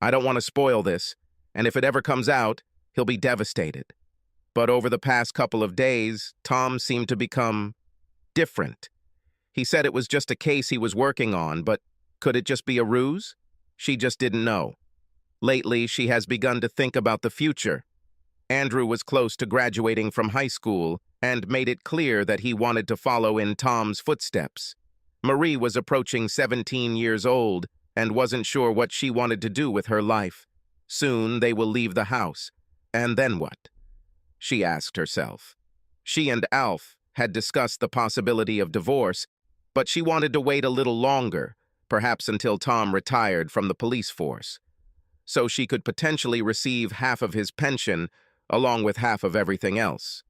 I don't want to spoil this, and if it ever comes out, he'll be devastated." But over the past couple of days, Tom seemed to become different. He said it was just a case he was working on, but could it just be a ruse? She just didn't know. Lately, she has begun to think about the future. Andrew was close to graduating from high school and made it clear that he wanted to follow in Tom's footsteps. Marie was approaching 17 years old and wasn't sure what she wanted to do with her life. Soon they will leave the house. And then what? She asked herself. She and Alf had discussed the possibility of divorce, but she wanted to wait a little longer, perhaps until Tom retired from the police force, so she could potentially receive half of his pension along with half of everything else.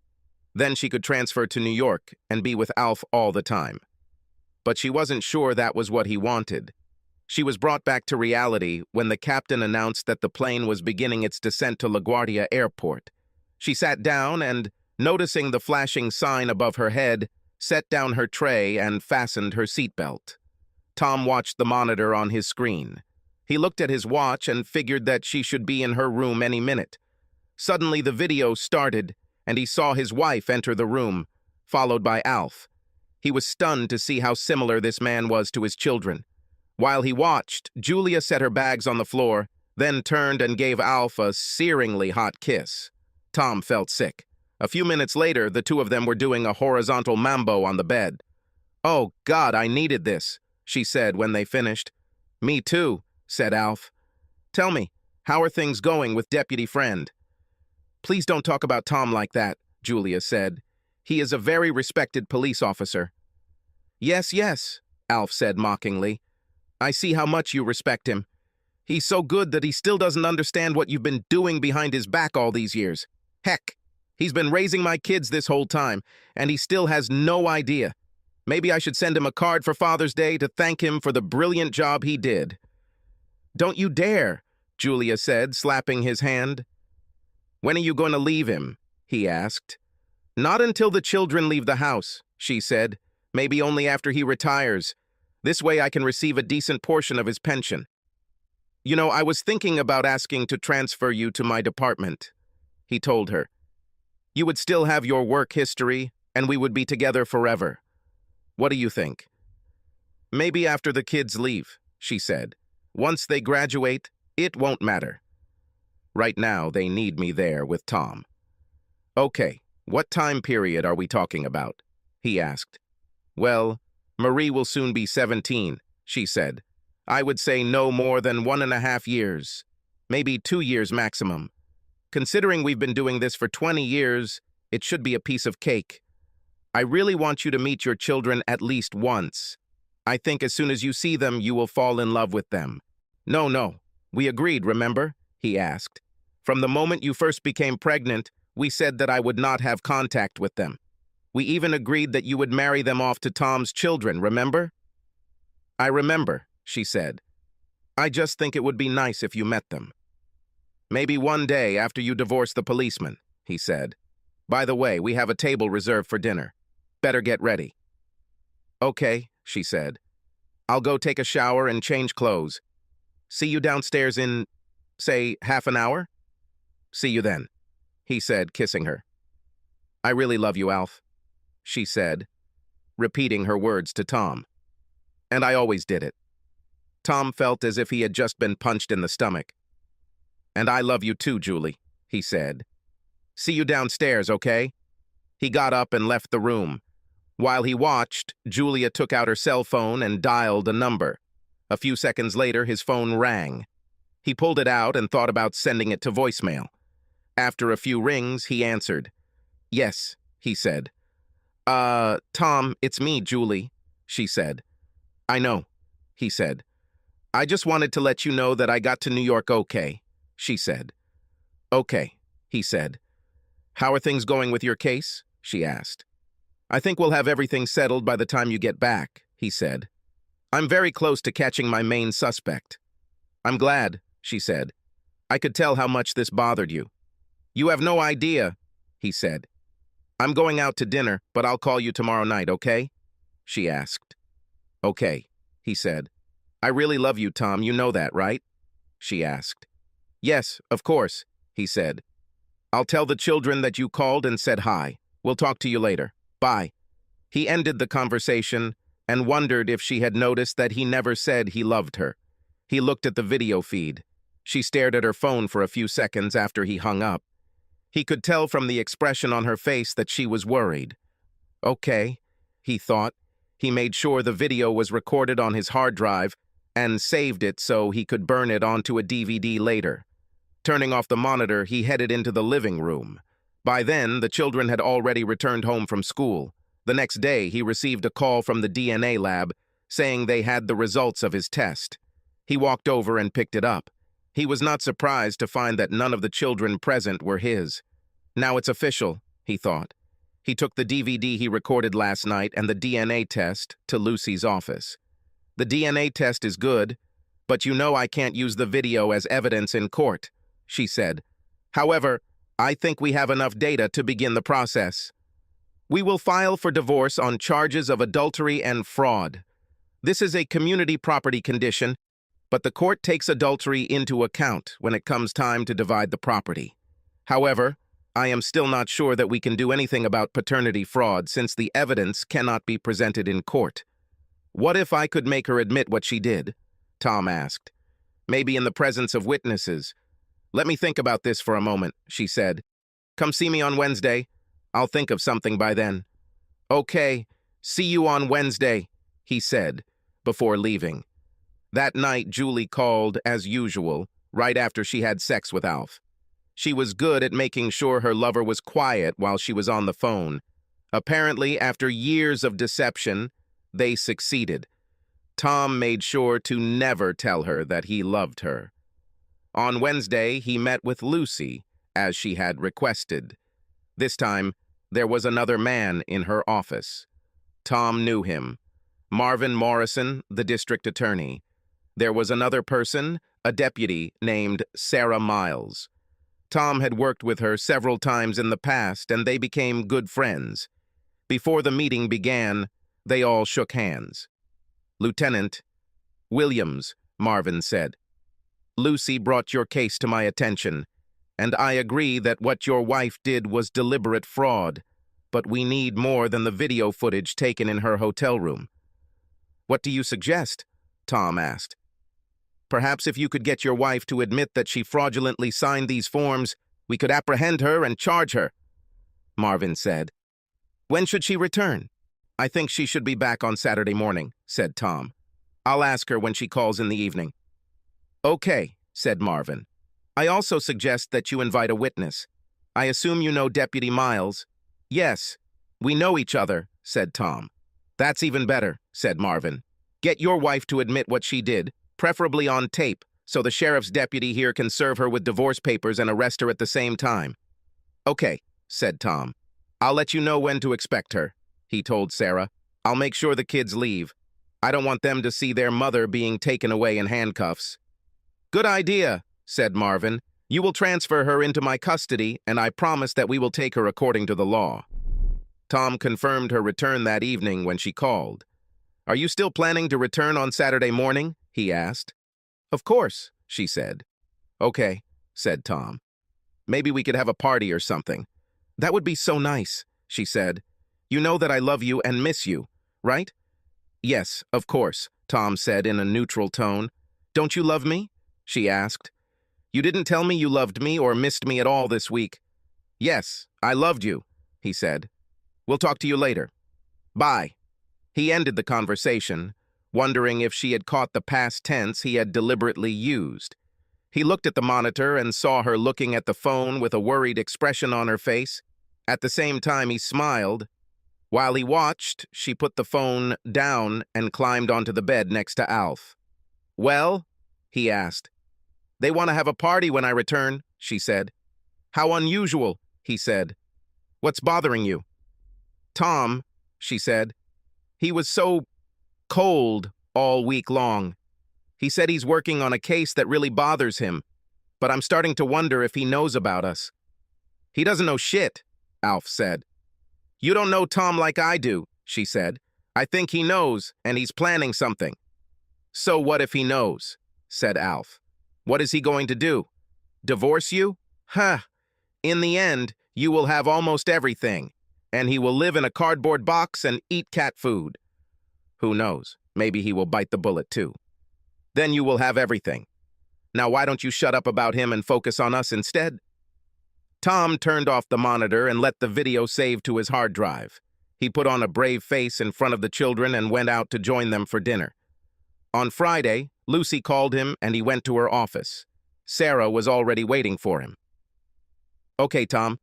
Then she could transfer to New York and be with Alf all the time. But she wasn't sure that was what he wanted. She was brought back to reality when the captain announced that the plane was beginning its descent to LaGuardia Airport. She sat down and, noticing the flashing sign above her head, set down her tray and fastened her seatbelt. Tom watched the monitor on his screen. He looked at his watch and figured that she should be in her room any minute. Suddenly the video started, and he saw his wife enter the room, followed by Alf. He was stunned to see how similar this man was to his children. While he watched, Julia set her bags on the floor, then turned and gave Alf a searingly hot kiss. Tom felt sick. A few minutes later, the two of them were doing a horizontal mambo on the bed. "Oh, God, I needed this," she said when they finished. "Me too," said Alf. "Tell me, how are things going with Deputy Friend?" "Please don't talk about Tom like that," Julia said. "He is a very respected police officer." "Yes, yes," Alf said mockingly. "I see how much you respect him. He's so good that he still doesn't understand what you've been doing behind his back all these years. Heck, he's been raising my kids this whole time, and he still has no idea. Maybe I should send him a card for Father's Day to thank him for the brilliant job he did." "Don't you dare," Julia said, slapping his hand. "When are you going to leave him?" he asked. "Not until the children leave the house," she said. "Maybe only after he retires. This way I can receive a decent portion of his pension. You know, I was thinking about asking to transfer you to my department," he told her. "You would still have your work history, and we would be together forever. What do you think?" "Maybe after the kids leave," she said. "Once they graduate, it won't matter. Right now, they need me there with Tom." "Okay, what time period are we talking about?" he asked. "Well, Marie will soon be 17, she said. "I would say no more than 1.5 years, maybe 2 years maximum. Considering we've been doing this for 20 years, it should be a piece of cake. I really want you to meet your children at least once. I think as soon as you see them, you will fall in love with them." No, we agreed, remember?" he asked. "From the moment you first became pregnant, we said that I would not have contact with them. We even agreed that you would marry them off to Tom's children, remember?" "I remember," she said. "I just think it would be nice if you met them." "Maybe one day after you divorce the policeman," he said. "By the way, we have a table reserved for dinner. Better get ready." "Okay," she said. "I'll go take a shower and change clothes. See you downstairs in, say, half an hour?" "See you then," he said, kissing her. "I really love you, Alf," she said, repeating her words to Tom. "And I always did it." Tom felt as if he had just been punched in the stomach. "And I love you too, Julie," he said. "See you downstairs, okay?" He got up and left the room. While he watched, Julia took out her cell phone and dialed a number. A few seconds later, his phone rang. He pulled it out and thought about sending it to voicemail. After a few rings, he answered. "Yes," he said. Tom, it's me, Julie," she said. "I know," he said. "I just wanted to let you know that I got to New York okay," she said. "Okay," he said. How are things going with your case? She asked. I think we'll have everything settled by the time you get back, he said. I'm very close to catching my main suspect. I'm glad, she said. I could tell how much this bothered you. You have no idea, he said. I'm going out to dinner, but I'll call you tomorrow night, okay? She asked. Okay, he said. I really love you, Tom, you know that, right? She asked. Yes, of course, he said. I'll tell the children that you called and said hi. We'll talk to you later. Bye. He ended the conversation and wondered if she had noticed that he never said he loved her. He looked at the video feed. She stared at her phone for a few seconds after he hung up. He could tell from the expression on her face that she was worried. Okay, he thought. He made sure the video was recorded on his hard drive and saved it so he could burn it onto a DVD later. Turning off the monitor, he headed into the living room. By then, the children had already returned home from school. The next day, he received a call from the DNA lab saying they had the results of his test. He walked over and picked it up. He was not surprised to find that none of the children present were his. Now it's official, he thought. He took the DVD he recorded last night and the DNA test to Lucy's office. The DNA test is good, but you know I can't use the video as evidence in court, she said. However, I think we have enough data to begin the process. We will file for divorce on charges of adultery and fraud. This is a community property condition, but the court takes adultery into account when it comes time to divide the property. However, I am still not sure that we can do anything about paternity fraud since the evidence cannot be presented in court. What if I could make her admit what she did? Tom asked. Maybe in the presence of witnesses. Let me think about this for a moment, she said. Come see me on Wednesday. I'll think of something by then. Okay, see you on Wednesday, he said, before leaving. That night, Julie called, as usual, right after she had sex with Alf. She was good at making sure her lover was quiet while she was on the phone. Apparently, after years of deception, they succeeded. Tom made sure to never tell her that he loved her. On Wednesday, he met with Lucy, as she had requested. This time, there was another man in her office. Tom knew him. Marvin Morrison, the district attorney. There was another person, a deputy named Sarah Miles. Tom had worked with her several times in the past, and they became good friends. Before the meeting began, they all shook hands. Lieutenant Williams, Marvin said. Lucy brought your case to my attention, and I agree that what your wife did was deliberate fraud, but we need more than the video footage taken in her hotel room. What do you suggest? Tom asked. Perhaps if you could get your wife to admit that she fraudulently signed these forms, we could apprehend her and charge her, Marvin said. When should she return? I think she should be back on Saturday morning, said Tom. I'll ask her when she calls in the evening. Okay, said Marvin. I also suggest that you invite a witness. I assume you know Deputy Miles. Yes, we know each other, said Tom. That's even better, said Marvin. Get your wife to admit what she did, preferably on tape, so the sheriff's deputy here can serve her with divorce papers and arrest her at the same time. Okay, said Tom. I'll let you know when to expect her, he told Sarah. I'll make sure the kids leave. I don't want them to see their mother being taken away in handcuffs. Good idea, said Marvin. You will transfer her into my custody, and I promise that we will take her according to the law. Tom confirmed her return that evening when she called. Are you still planning to return on Saturday morning? He asked. Of course, she said. Okay, said Tom. Maybe we could have a party or something. That would be so nice, she said. You know that I love you and miss you, right? Yes, of course, Tom said in a neutral tone. Don't you love me? She asked. You didn't tell me you loved me or missed me at all this week. Yes, I loved you, he said. We'll talk to you later. Bye. He ended the conversation, wondering if she had caught the past tense he had deliberately used. He looked at the monitor and saw her looking at the phone with a worried expression on her face. At the same time, he smiled. While he watched, she put the phone down and climbed onto the bed next to Alf. Well? He asked. They want to have a party when I return, she said. How unusual, he said. What's bothering you? Tom, she said. He was so cold all week long. He said he's working on a case that really bothers him, but I'm starting to wonder if he knows about us. He doesn't know shit, Alf said. You don't know Tom like I do, she said. I think he knows, and he's planning something. So what if he knows? Said Alf. What is he going to do? Divorce you? Huh. In the end, you will have almost everything, and he will live in a cardboard box and eat cat food. Who knows? Maybe he will bite the bullet too. Then you will have everything. Now why don't you shut up about him and focus on us instead? Tom turned off the monitor and let the video save to his hard drive. He put on a brave face in front of the children and went out to join them for dinner. On Friday, Lucy called him and he went to her office. Sarah was already waiting for him. Okay, Tom,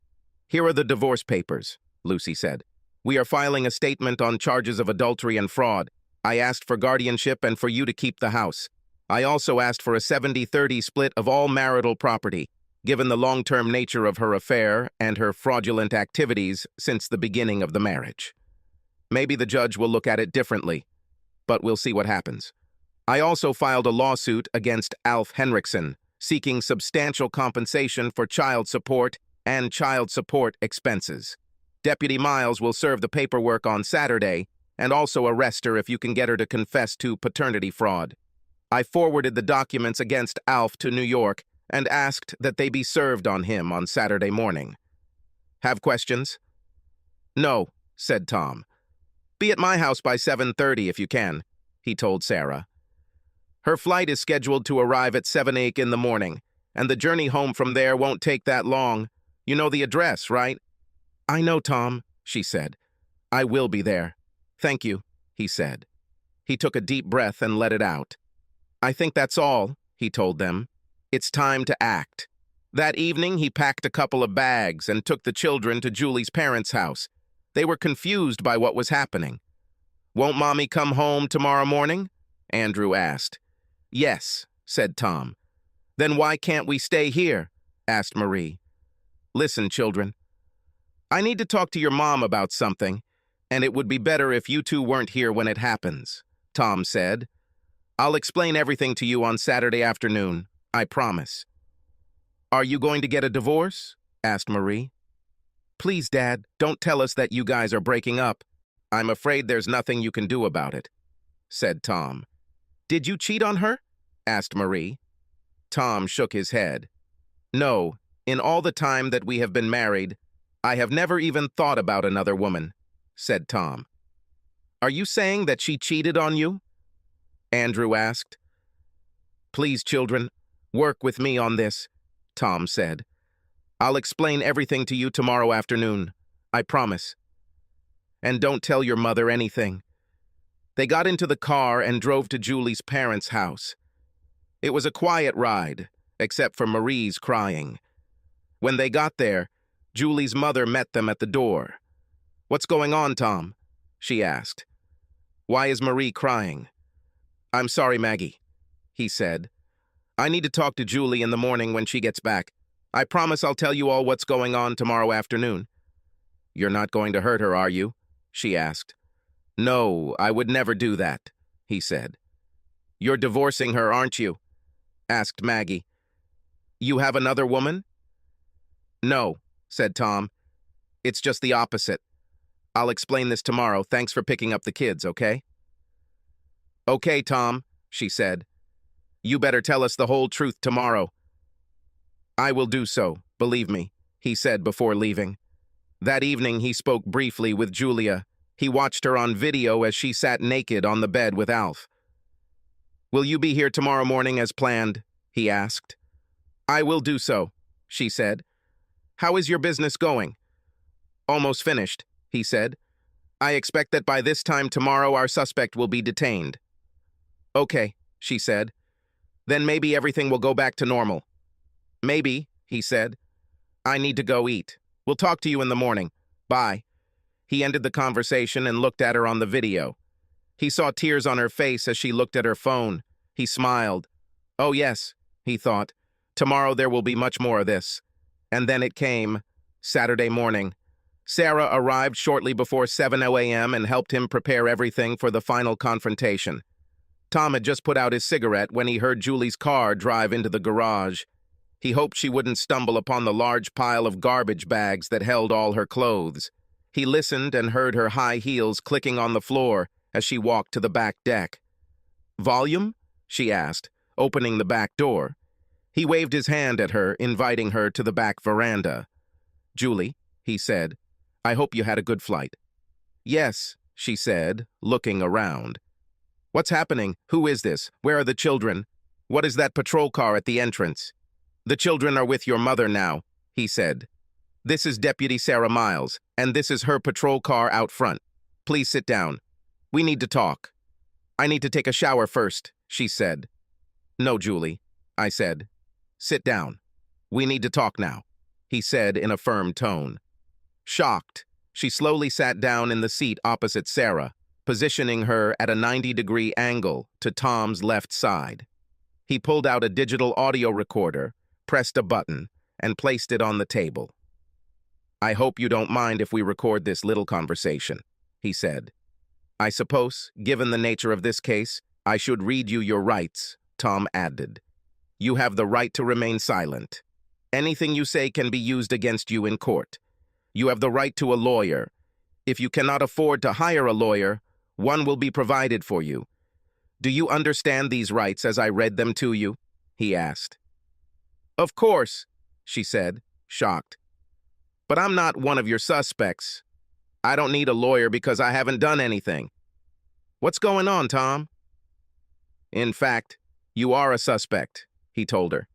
here are the divorce papers, Lucy said. We are filing a statement on charges of adultery and fraud. I asked for guardianship and for you to keep the house. I also asked for a 70-30 split of all marital property, given the long-term nature of her affair and her fraudulent activities since the beginning of the marriage. Maybe the judge will look at it differently, but we'll see what happens. I also filed a lawsuit against Alf Henriksen, seeking substantial compensation for child support and child support expenses. Deputy Miles will serve the paperwork on Saturday and also arrest her if you can get her to confess to paternity fraud. I forwarded the documents against Alf to New York and asked that they be served on him on Saturday morning. Have questions? No, said Tom. Be at my house by 7:30 if you can, he told Sarah. Her flight is scheduled to arrive at 7:00 in the morning, and the journey home from there won't take that long. You know the address, right? I know, Tom, she said. I will be there. Thank you, he said. He took a deep breath and let it out. I think that's all, he told them. It's time to act. That evening, he packed a couple of bags and took the children to Julie's parents' house. They were confused by what was happening. Won't Mommy come home tomorrow morning? Andrew asked. Yes, said Tom. Then why can't we stay here? Asked Marie. Listen, children. I need to talk to your mom about something, and it would be better if you two weren't here when it happens, Tom said. I'll explain everything to you on Saturday afternoon, I promise. Are you going to get a divorce? Asked Marie. Please, Dad, don't tell us that you guys are breaking up. I'm afraid there's nothing you can do about it, said Tom. Did you cheat on her? Asked Marie. Tom shook his head. No, in all the time that we have been married, I have never even thought about another woman, said Tom. Are you saying that she cheated on you? Andrew asked. Please, children, work with me on this, Tom said. I'll explain everything to you tomorrow afternoon, I promise. And don't tell your mother anything. They got into the car and drove to Julie's parents' house. It was a quiet ride, except for Marie's crying. When they got there, Julie's mother met them at the door. What's going on, Tom? She asked. Why is Marie crying? I'm sorry, Maggie, he said. I need to talk to Julie in the morning when she gets back. I promise I'll tell you all what's going on tomorrow afternoon. You're not going to hurt her, are you? She asked. No, I would never do that, he said. You're divorcing her, aren't you? Asked Maggie. You have another woman? No, said Tom. It's just the opposite. I'll explain this tomorrow. Thanks for picking up the kids, okay? Okay, Tom, she said. You better tell us the whole truth tomorrow. I will do so, believe me, he said before leaving. That evening he spoke briefly with Julia. He watched her on video as she sat naked on the bed with Alf. Will you be here tomorrow morning as planned? He asked. I will do so, she said. How is your business going? Almost finished, he said. I expect that by this time tomorrow our suspect will be detained. Okay, she said. Then maybe everything will go back to normal. Maybe, he said. I need to go eat. We'll talk to you in the morning. Bye. He ended the conversation and looked at her on the video. He saw tears on her face as she looked at her phone. He smiled. Oh yes, he thought. Tomorrow there will be much more of this. And then it came, Saturday morning. Sarah arrived shortly before 7 a.m. and helped him prepare everything for the final confrontation. Tom had just put out his cigarette when he heard Julie's car drive into the garage. He hoped she wouldn't stumble upon the large pile of garbage bags that held all her clothes. He listened and heard her high heels clicking on the floor as she walked to the back deck. "Volume?" she asked, opening the back door. He waved his hand at her, inviting her to the back veranda. "Julie," he said, "I hope you had a good flight." "Yes," she said, looking around. "What's happening? Who is this? Where are the children? What is that patrol car at the entrance?" "The children are with your mother now," he said. "This is Deputy Sarah Miles, and this is her patrol car out front. Please sit down. We need to talk." "I need to take a shower first," she said. "No, Julie," I said. "Sit down. We need to talk now," he said in a firm tone. Shocked, she slowly sat down in the seat opposite Sarah, positioning her at a 90-degree angle to Tom's left side. He pulled out a digital audio recorder, pressed a button, and placed it on the table. "I hope you don't mind if we record this little conversation," he said. "I suppose, given the nature of this case, I should read you your rights," Tom added. "You have the right to remain silent. Anything you say can be used against you in court. You have the right to a lawyer. If you cannot afford to hire a lawyer, one will be provided for you. Do you understand these rights as I read them to you?" he asked. "Of course," she said, shocked. "But I'm not one of your suspects. I don't need a lawyer because I haven't done anything. What's going on, Tom?" "In fact, you are a suspect," he told her.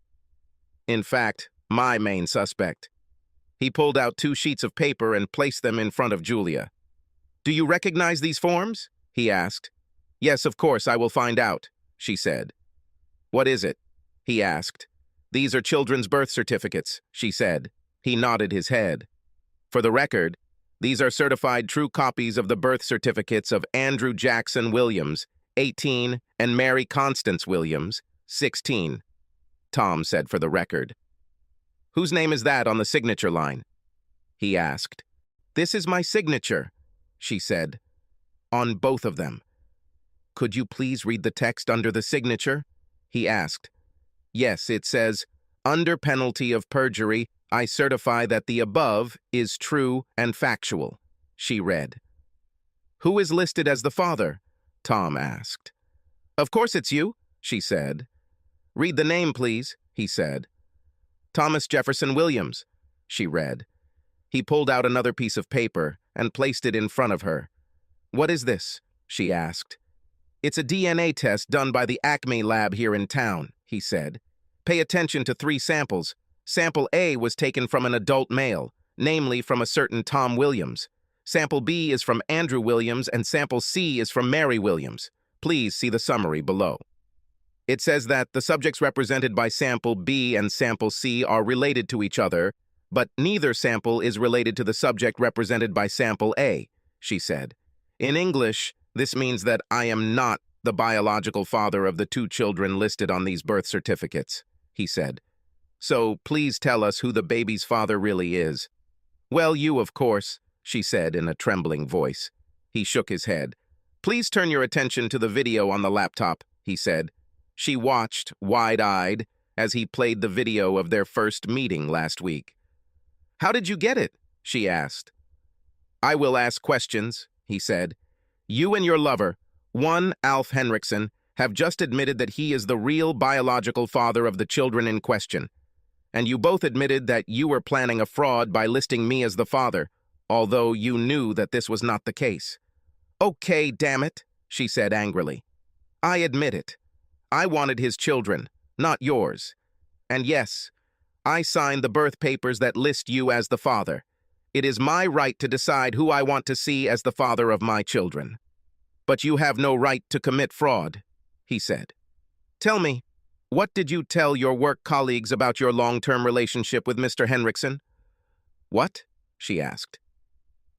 "In fact, my main suspect." He pulled out 2 sheets of paper and placed them in front of Julia. "Do you recognize these forms?" he asked. "Yes, of course, I will find out," she said. "What is it?" he asked. "These are children's birth certificates," she said. He nodded his head. "For the record, these are certified true copies of the birth certificates of Andrew Jackson Williams, 18, and Mary Constance Williams, 16, Tom said for the record. "Whose name is that on the signature line?" he asked. "This is my signature," she said. "On both of them." "Could you please read the text under the signature?" he asked. "Yes, it says, 'Under penalty of perjury, I certify that the above is true and factual,'" she read. "Who is listed as the father?" Tom asked. "Of course it's you," she said. "Read the name, please," he said. "Thomas Jefferson Williams," she read. He pulled out another piece of paper and placed it in front of her. "What is this?" she asked. "It's a DNA test done by the Acme lab here in town," he said. "Pay attention to 3 samples. Sample A was taken from an adult male, namely from a certain Tom Williams. Sample B is from Andrew Williams, and Sample C is from Mary Williams. Please see the summary below." It says that the subjects represented by Sample B and Sample C are related to each other, but neither sample is related to the subject represented by Sample A, she said. "In English, this means that I am not the biological father of the 2 children listed on these birth certificates," he said. "So please tell us who the baby's father really is." "Well, you, of course," she said in a trembling voice. He shook his head. "Please turn your attention to the video on the laptop," he said. She watched, wide-eyed, as he played the video of their first meeting last week. "How did you get it?" she asked. "I will ask questions," he said. "You and your lover, one Alf Henriksen, have just admitted that he is the real biological father of the children in question. And you both admitted that you were planning a fraud by listing me as the father, although you knew that this was not the case." "Okay, damn it," she said angrily. "I admit it. I wanted his children, not yours. And yes, I signed the birth papers that list you as the father. It is my right to decide who I want to see as the father of my children. But you have no right to commit fraud," he said. "Tell me, what did you tell your work colleagues about your long-term relationship with Mr. Henriksen?" "What?" she asked.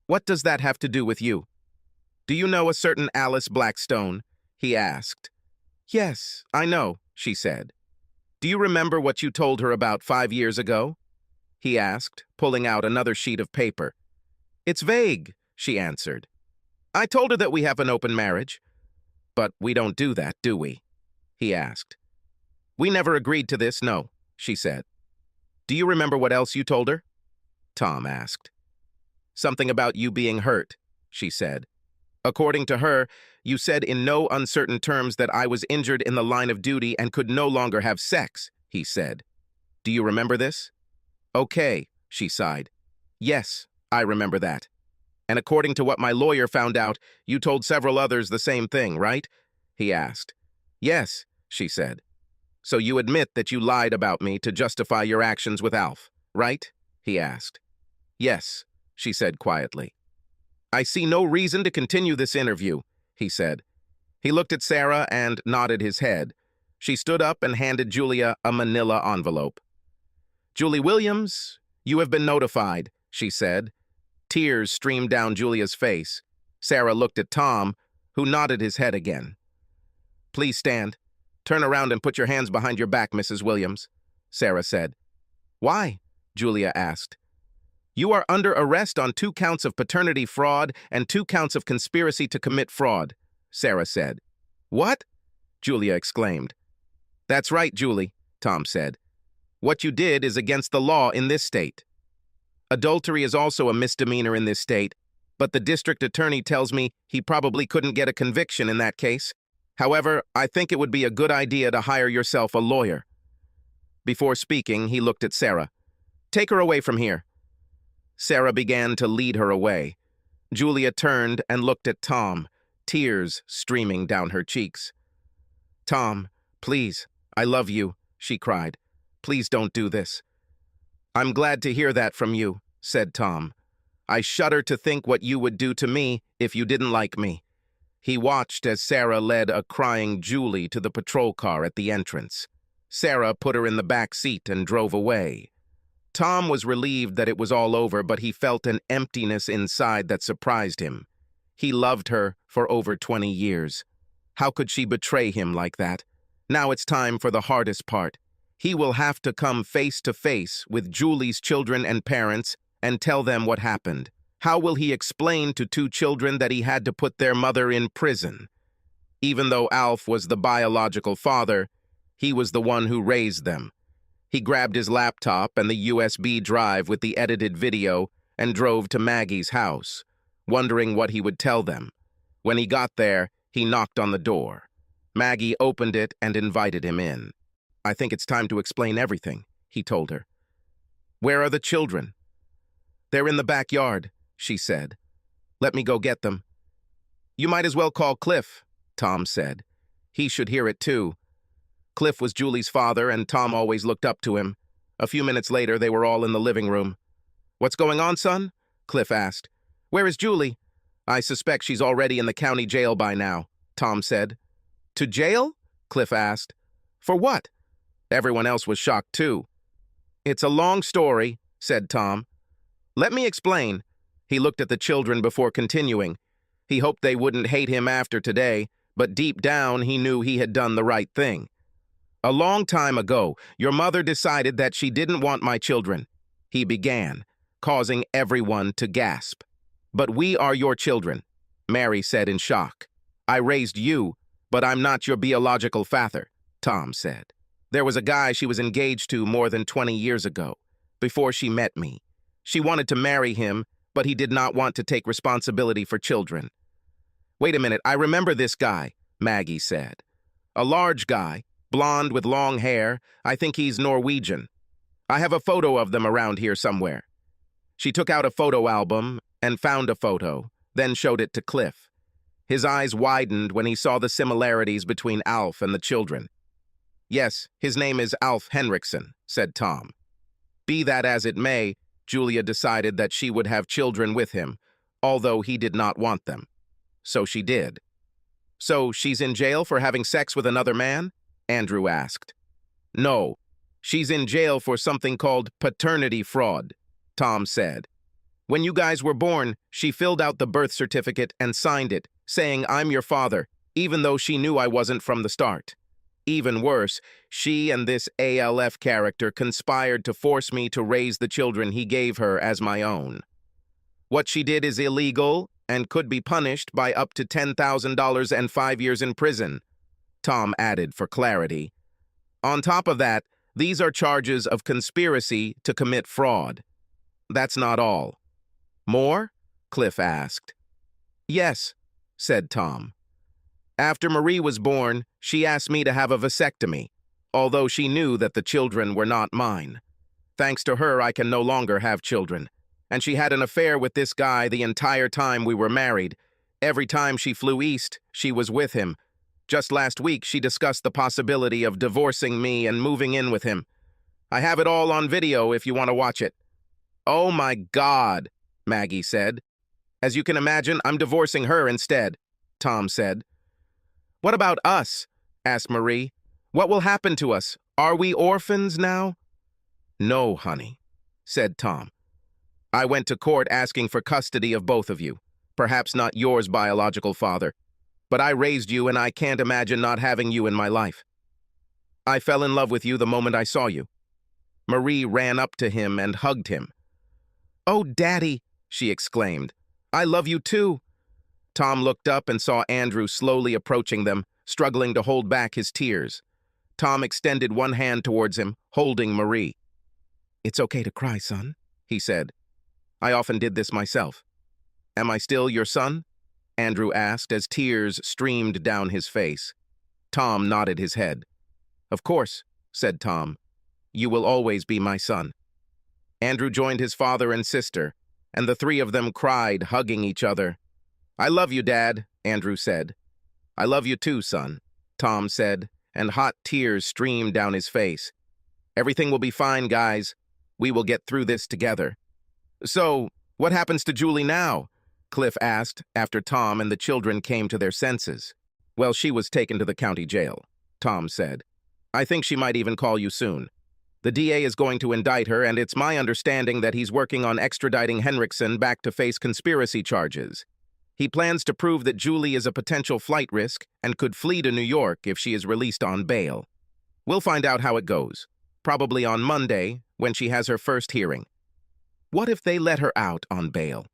"What does that have to do with you?" "Do you know a certain Alice Blackstone?" he asked. "Yes, I know," she said. "Do you remember what you told her about 5 years ago?" he asked, pulling out another sheet of paper. It's vague, she answered. I told her that we have an open marriage. But we don't do that, do we? He asked. We never agreed to this, no, she said. Do you remember what else you told her? Tom asked. Something about you being hurt, she said. According to her, you said in no uncertain terms that I was injured in the line of duty and could no longer have sex, he said. Do you remember this? Okay, she sighed. Yes, I remember that. And according to what my lawyer found out, you told several others the same thing, right? He asked. Yes, she said. So you admit that you lied about me to justify your actions with Alf, right? He asked. Yes, she said quietly. I see no reason to continue this interview, he said. He looked at Sarah and nodded his head. She stood up and handed Julia a manila envelope. Julie Williams, you have been notified, she said. Tears streamed down Julia's face. Sarah looked at Tom, who nodded his head again. Please stand. Turn around and put your hands behind your back, Mrs. Williams, Sarah said. Why? Julia asked. You are under arrest on 2 counts of paternity fraud and 2 counts of conspiracy to commit fraud, Sarah said. What? Julia exclaimed. That's right, Julie, Tom said. What you did is against the law in this state. Adultery is also a misdemeanor in this state, but the district attorney tells me he probably couldn't get a conviction in that case. However, I think it would be a good idea to hire yourself a lawyer. Before speaking, he looked at Sarah. Take her away from here. Sarah began to lead her away. Julia turned and looked at Tom, tears streaming down her cheeks. Tom, please, I love you, she cried. Please don't do this. I'm glad to hear that from you, said Tom. I shudder to think what you would do to me if you didn't like me. He watched as Sarah led a crying Julie to the patrol car at the entrance. Sarah put her in the back seat and drove away. Tom was relieved that it was all over, but he felt an emptiness inside that surprised him. He loved her for over 20 years. How could she betray him like that? Now it's time for the hardest part. He will have to come face to face with Julie's children and parents and tell them what happened. How will he explain to 2 children that he had to put their mother in prison? Even though Alf was the biological father, he was the one who raised them. He grabbed his laptop and the USB drive with the edited video and drove to Maggie's house, wondering what he would tell them. When he got there, he knocked on the door. Maggie opened it and invited him in. I think it's time to explain everything, he told her. Where are the children? They're in the backyard, she said. Let me go get them. You might as well call Cliff, Tom said. He should hear it too. Cliff was Julie's father, and Tom always looked up to him. A few minutes later, they were all in the living room. What's going on, son? Cliff asked. Where is Julie? I suspect she's already in the county jail by now, Tom said. To jail? Cliff asked. For what? Everyone else was shocked too. It's a long story, said Tom. Let me explain. He looked at the children before continuing. He hoped they wouldn't hate him after today, but deep down he knew he had done the right thing. A long time ago, your mother decided that she didn't want my children. He began, causing everyone to gasp. But we are your children, Mary said in shock. I raised you, but I'm not your biological father, Tom said. There was a guy she was engaged to more than 20 years ago, before she met me. She wanted to marry him, but he did not want to take responsibility for children. Wait a minute, I remember this guy, Maggie said. A large guy, blonde with long hair. I think he's Norwegian. I have a photo of them around here somewhere. She took out a photo album and found a photo, then showed it to Cliff. His eyes widened when he saw the similarities between Alf and the children. Yes, his name is Alf Henriksen, said Tom. Be that as it may, Julia decided that she would have children with him, although he did not want them. So she did. So she's in jail for having sex with another man? Andrew asked. No, she's in jail for something called paternity fraud, Tom said. When you guys were born, she filled out the birth certificate and signed it, saying I'm your father, even though she knew I wasn't from the start. Even worse, she and this ALF character conspired to force me to raise the children he gave her as my own. What she did is illegal and could be punished by up to $10,000 and 5 years in prison, Tom added for clarity. On top of that, these are charges of conspiracy to commit fraud. That's not all. More? Cliff asked. Yes, said Tom. After Marie was born, she asked me to have a vasectomy, although she knew that the children were not mine. Thanks to her, I can no longer have children. And she had an affair with this guy the entire time we were married. Every time she flew east, she was with him. Just last week, she discussed the possibility of divorcing me and moving in with him. I have it all on video if you want to watch it. Oh my God, Maggie said. As you can imagine, I'm divorcing her instead, Tom said. What about us? Asked Marie. What will happen to us? Are we orphans now? No, honey, said Tom. I went to court asking for custody of both of you. Perhaps not yours biological father, but I raised you and I can't imagine not having you in my life. I fell in love with you the moment I saw you. Marie ran up to him and hugged him. Oh, Daddy, she exclaimed. I love you too. Tom looked up and saw Andrew slowly approaching them, struggling to hold back his tears. Tom extended one hand towards him, holding Marie. It's okay to cry, son, he said. I often did this myself. Am I still your son? Andrew asked as tears streamed down his face. Tom nodded his head. Of course, said Tom. You will always be my son. Andrew joined his father and sister, and the three of them cried, hugging each other. I love you, Dad, Andrew said. I love you too, son, Tom said, and hot tears streamed down his face. Everything will be fine, guys. We will get through this together. So, what happens to Julie now? Cliff asked after Tom and the children came to their senses. Well, she was taken to the county jail, Tom said. I think she might even call you soon. The DA is going to indict her, and it's my understanding that he's working on extraditing Henriksen back to face conspiracy charges. He plans to prove that Julie is a potential flight risk and could flee to New York if she is released on bail. We'll find out how it goes, probably on Monday when she has her first hearing. What if they let her out on bail?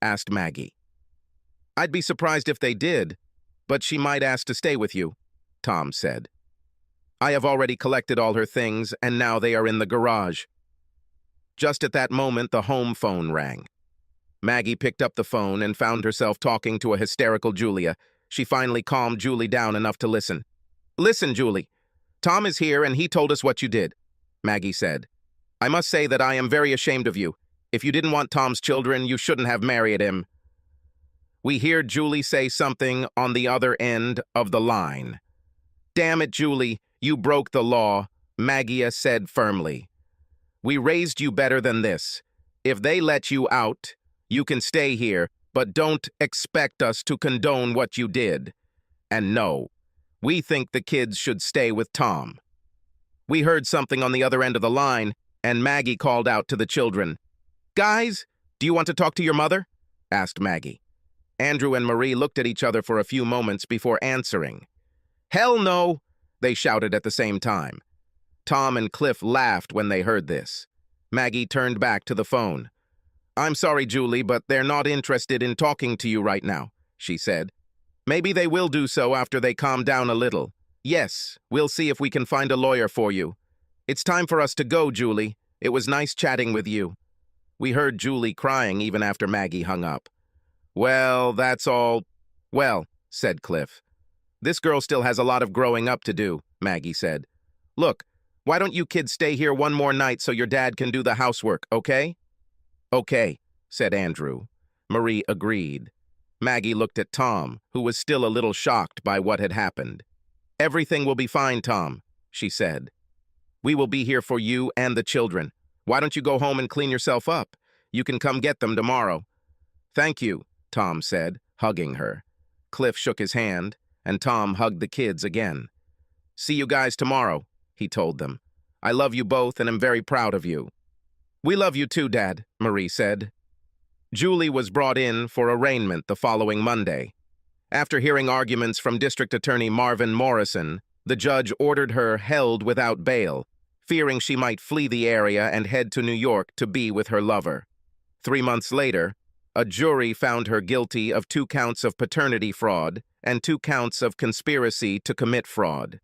Asked Maggie. I'd be surprised if they did, but she might ask to stay with you, Tom said. I have already collected all her things, and now they are in the garage. Just at that moment, the home phone rang. Maggie picked up the phone and found herself talking to a hysterical Julia. She finally calmed Julie down enough to listen. Listen, Julie. Tom is here, and he told us what you did, Maggie said. I must say that I am very ashamed of you. If you didn't want Tom's children, you shouldn't have married him. We hear Julie say something on the other end of the line. Damn it, Julie, you broke the law, Maggie said firmly. We raised you better than this. If they let you out, you can stay here, but don't expect us to condone what you did. And no, we think the kids should stay with Tom. We heard something on the other end of the line, and Maggie called out to the children. Guys, do you want to talk to your mother? Asked Maggie. Andrew and Marie looked at each other for a few moments before answering. Hell no, they shouted at the same time. Tom and Cliff laughed when they heard this. Maggie turned back to the phone. I'm sorry, Julie, but they're not interested in talking to you right now, she said. Maybe they will do so after they calm down a little. Yes, we'll see if we can find a lawyer for you. It's time for us to go, Julie. It was nice chatting with you. We heard Julie crying even after Maggie hung up. Well, that's all. Well, said Cliff. This girl still has a lot of growing up to do, Maggie said. Look, why don't you kids stay here one more night so your dad can do the housework, okay? Okay, said Andrew. Marie agreed. Maggie looked at Tom, who was still a little shocked by what had happened. Everything will be fine, Tom, she said. We will be here for you and the children. Why don't you go home and clean yourself up? You can come get them tomorrow. Thank you, Tom said, hugging her. Cliff shook his hand, and Tom hugged the kids again. See you guys tomorrow, he told them. I love you both and am very proud of you. We love you too, Dad, Marie said. Julie was brought in for arraignment the following Monday. After hearing arguments from District Attorney Marvin Morrison, the judge ordered her held without bail, fearing she might flee the area and head to New York to be with her lover. 3 months later, a jury found her guilty of 2 counts of paternity fraud and 2 counts of conspiracy to commit fraud.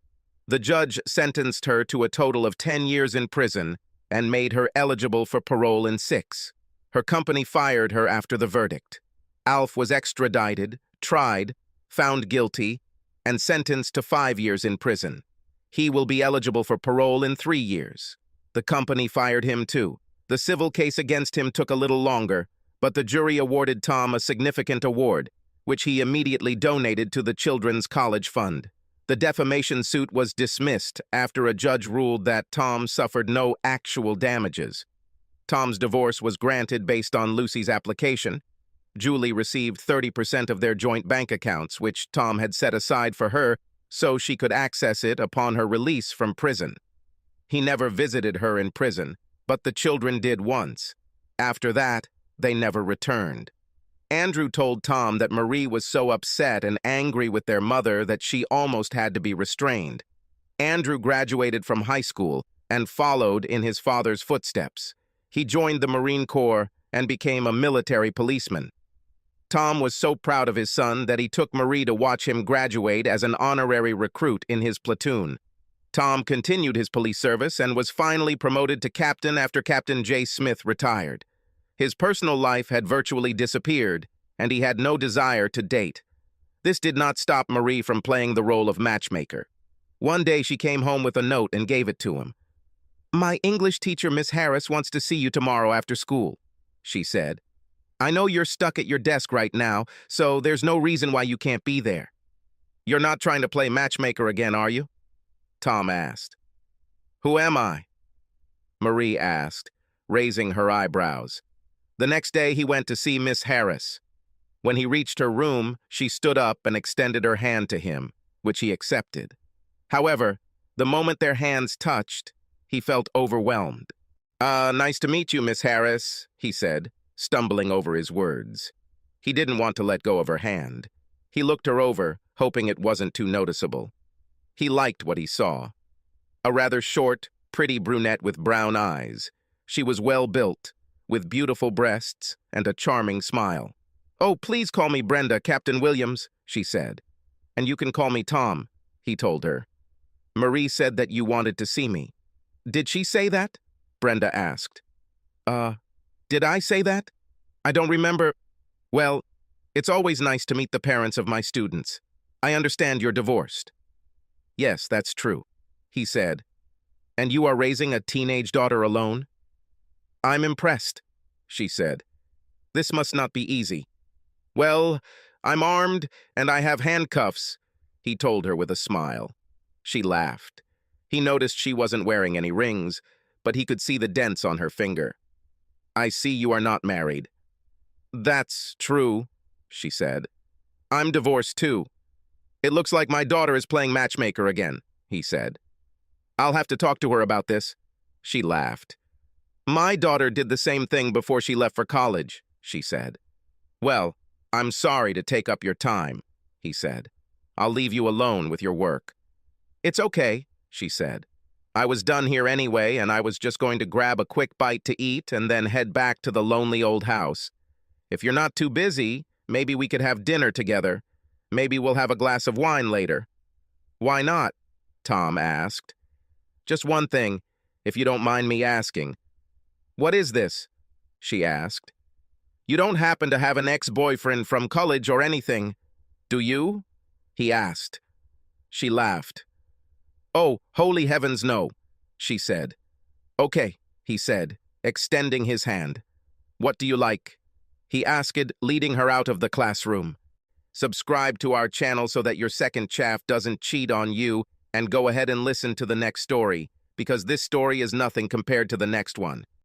The judge sentenced her to a total of 10 years in prison and made her eligible for parole in 6. Her company fired her after the verdict. Alf was extradited, tried, found guilty, and sentenced to 5 years in prison. He will be eligible for parole in 3 years. The company fired him too. The civil case against him took a little longer, but the jury awarded Tom a significant award, which he immediately donated to the Children's College Fund. The defamation suit was dismissed after a judge ruled that Tom suffered no actual damages. Tom's divorce was granted based on Lucy's application. Julie received 30% of their joint bank accounts, which Tom had set aside for her so she could access it upon her release from prison. He never visited her in prison, but the children did once. After that, they never returned. Andrew told Tom that Marie was so upset and angry with their mother that she almost had to be restrained. Andrew graduated from high school and followed in his father's footsteps. He joined the Marine Corps and became a military policeman. Tom was so proud of his son that he took Marie to watch him graduate as an honorary recruit in his platoon. Tom continued his police service and was finally promoted to captain after Captain J. Smith retired. His personal life had virtually disappeared, and he had no desire to date. This did not stop Marie from playing the role of matchmaker. One day she came home with a note and gave it to him. "My English teacher, Miss Harris, wants to see you tomorrow after school," she said. "I know you're stuck at your desk right now, so there's no reason why you can't be there." "You're not trying to play matchmaker again, are you?" Tom asked. "Who am I?" Marie asked, raising her eyebrows. The next day he went to see Miss Harris. When he reached her room, she stood up and extended her hand to him, which he accepted. However, the moment their hands touched, he felt overwhelmed. Nice to meet you, Miss Harris," he said, stumbling over his words. He didn't want to let go of her hand. He looked her over, hoping it wasn't too noticeable. He liked what he saw. A rather short, pretty brunette with brown eyes. She was well-built, with beautiful breasts and a charming smile. "Oh, please call me Brenda, Captain Williams," she said. "And you can call me Tom," he told her. "Marie said that you wanted to see me." "Did she say that?" Brenda asked. Did I say that? I don't remember. Well, it's always nice to meet the parents of my students. I understand you're divorced." "Yes, that's true," he said. "And you are raising a teenage daughter alone?" "I'm impressed," she said. "This must not be easy." "Well, I'm armed and I have handcuffs," he told her with a smile. She laughed. He noticed she wasn't wearing any rings, but he could see the dents on her finger. "I see you are not married." "That's true," she said. "I'm divorced too." "It looks like my daughter is playing matchmaker again," he said. "I'll have to talk to her about this." She laughed. "My daughter did the same thing before she left for college," she said. "Well, I'm sorry to take up your time," he said. "I'll leave you alone with your work." "It's okay," she said. "I was done here anyway, and I was just going to grab a quick bite to eat and then head back to the lonely old house. If you're not too busy, maybe we could have dinner together. Maybe we'll have a glass of wine later." "Why not?" Tom asked. "Just one thing, if you don't mind me asking." "What is this?" she asked. "You don't happen to have an ex-boyfriend from college or anything, do you?" he asked. She laughed. "Oh, holy heavens, no," she said. "Okay," he said, extending his hand. "What do you like?" he asked, leading her out of the classroom. Subscribe to our channel so that your second chaff doesn't cheat on you, and go ahead and listen to the next story, because this story is nothing compared to the next one.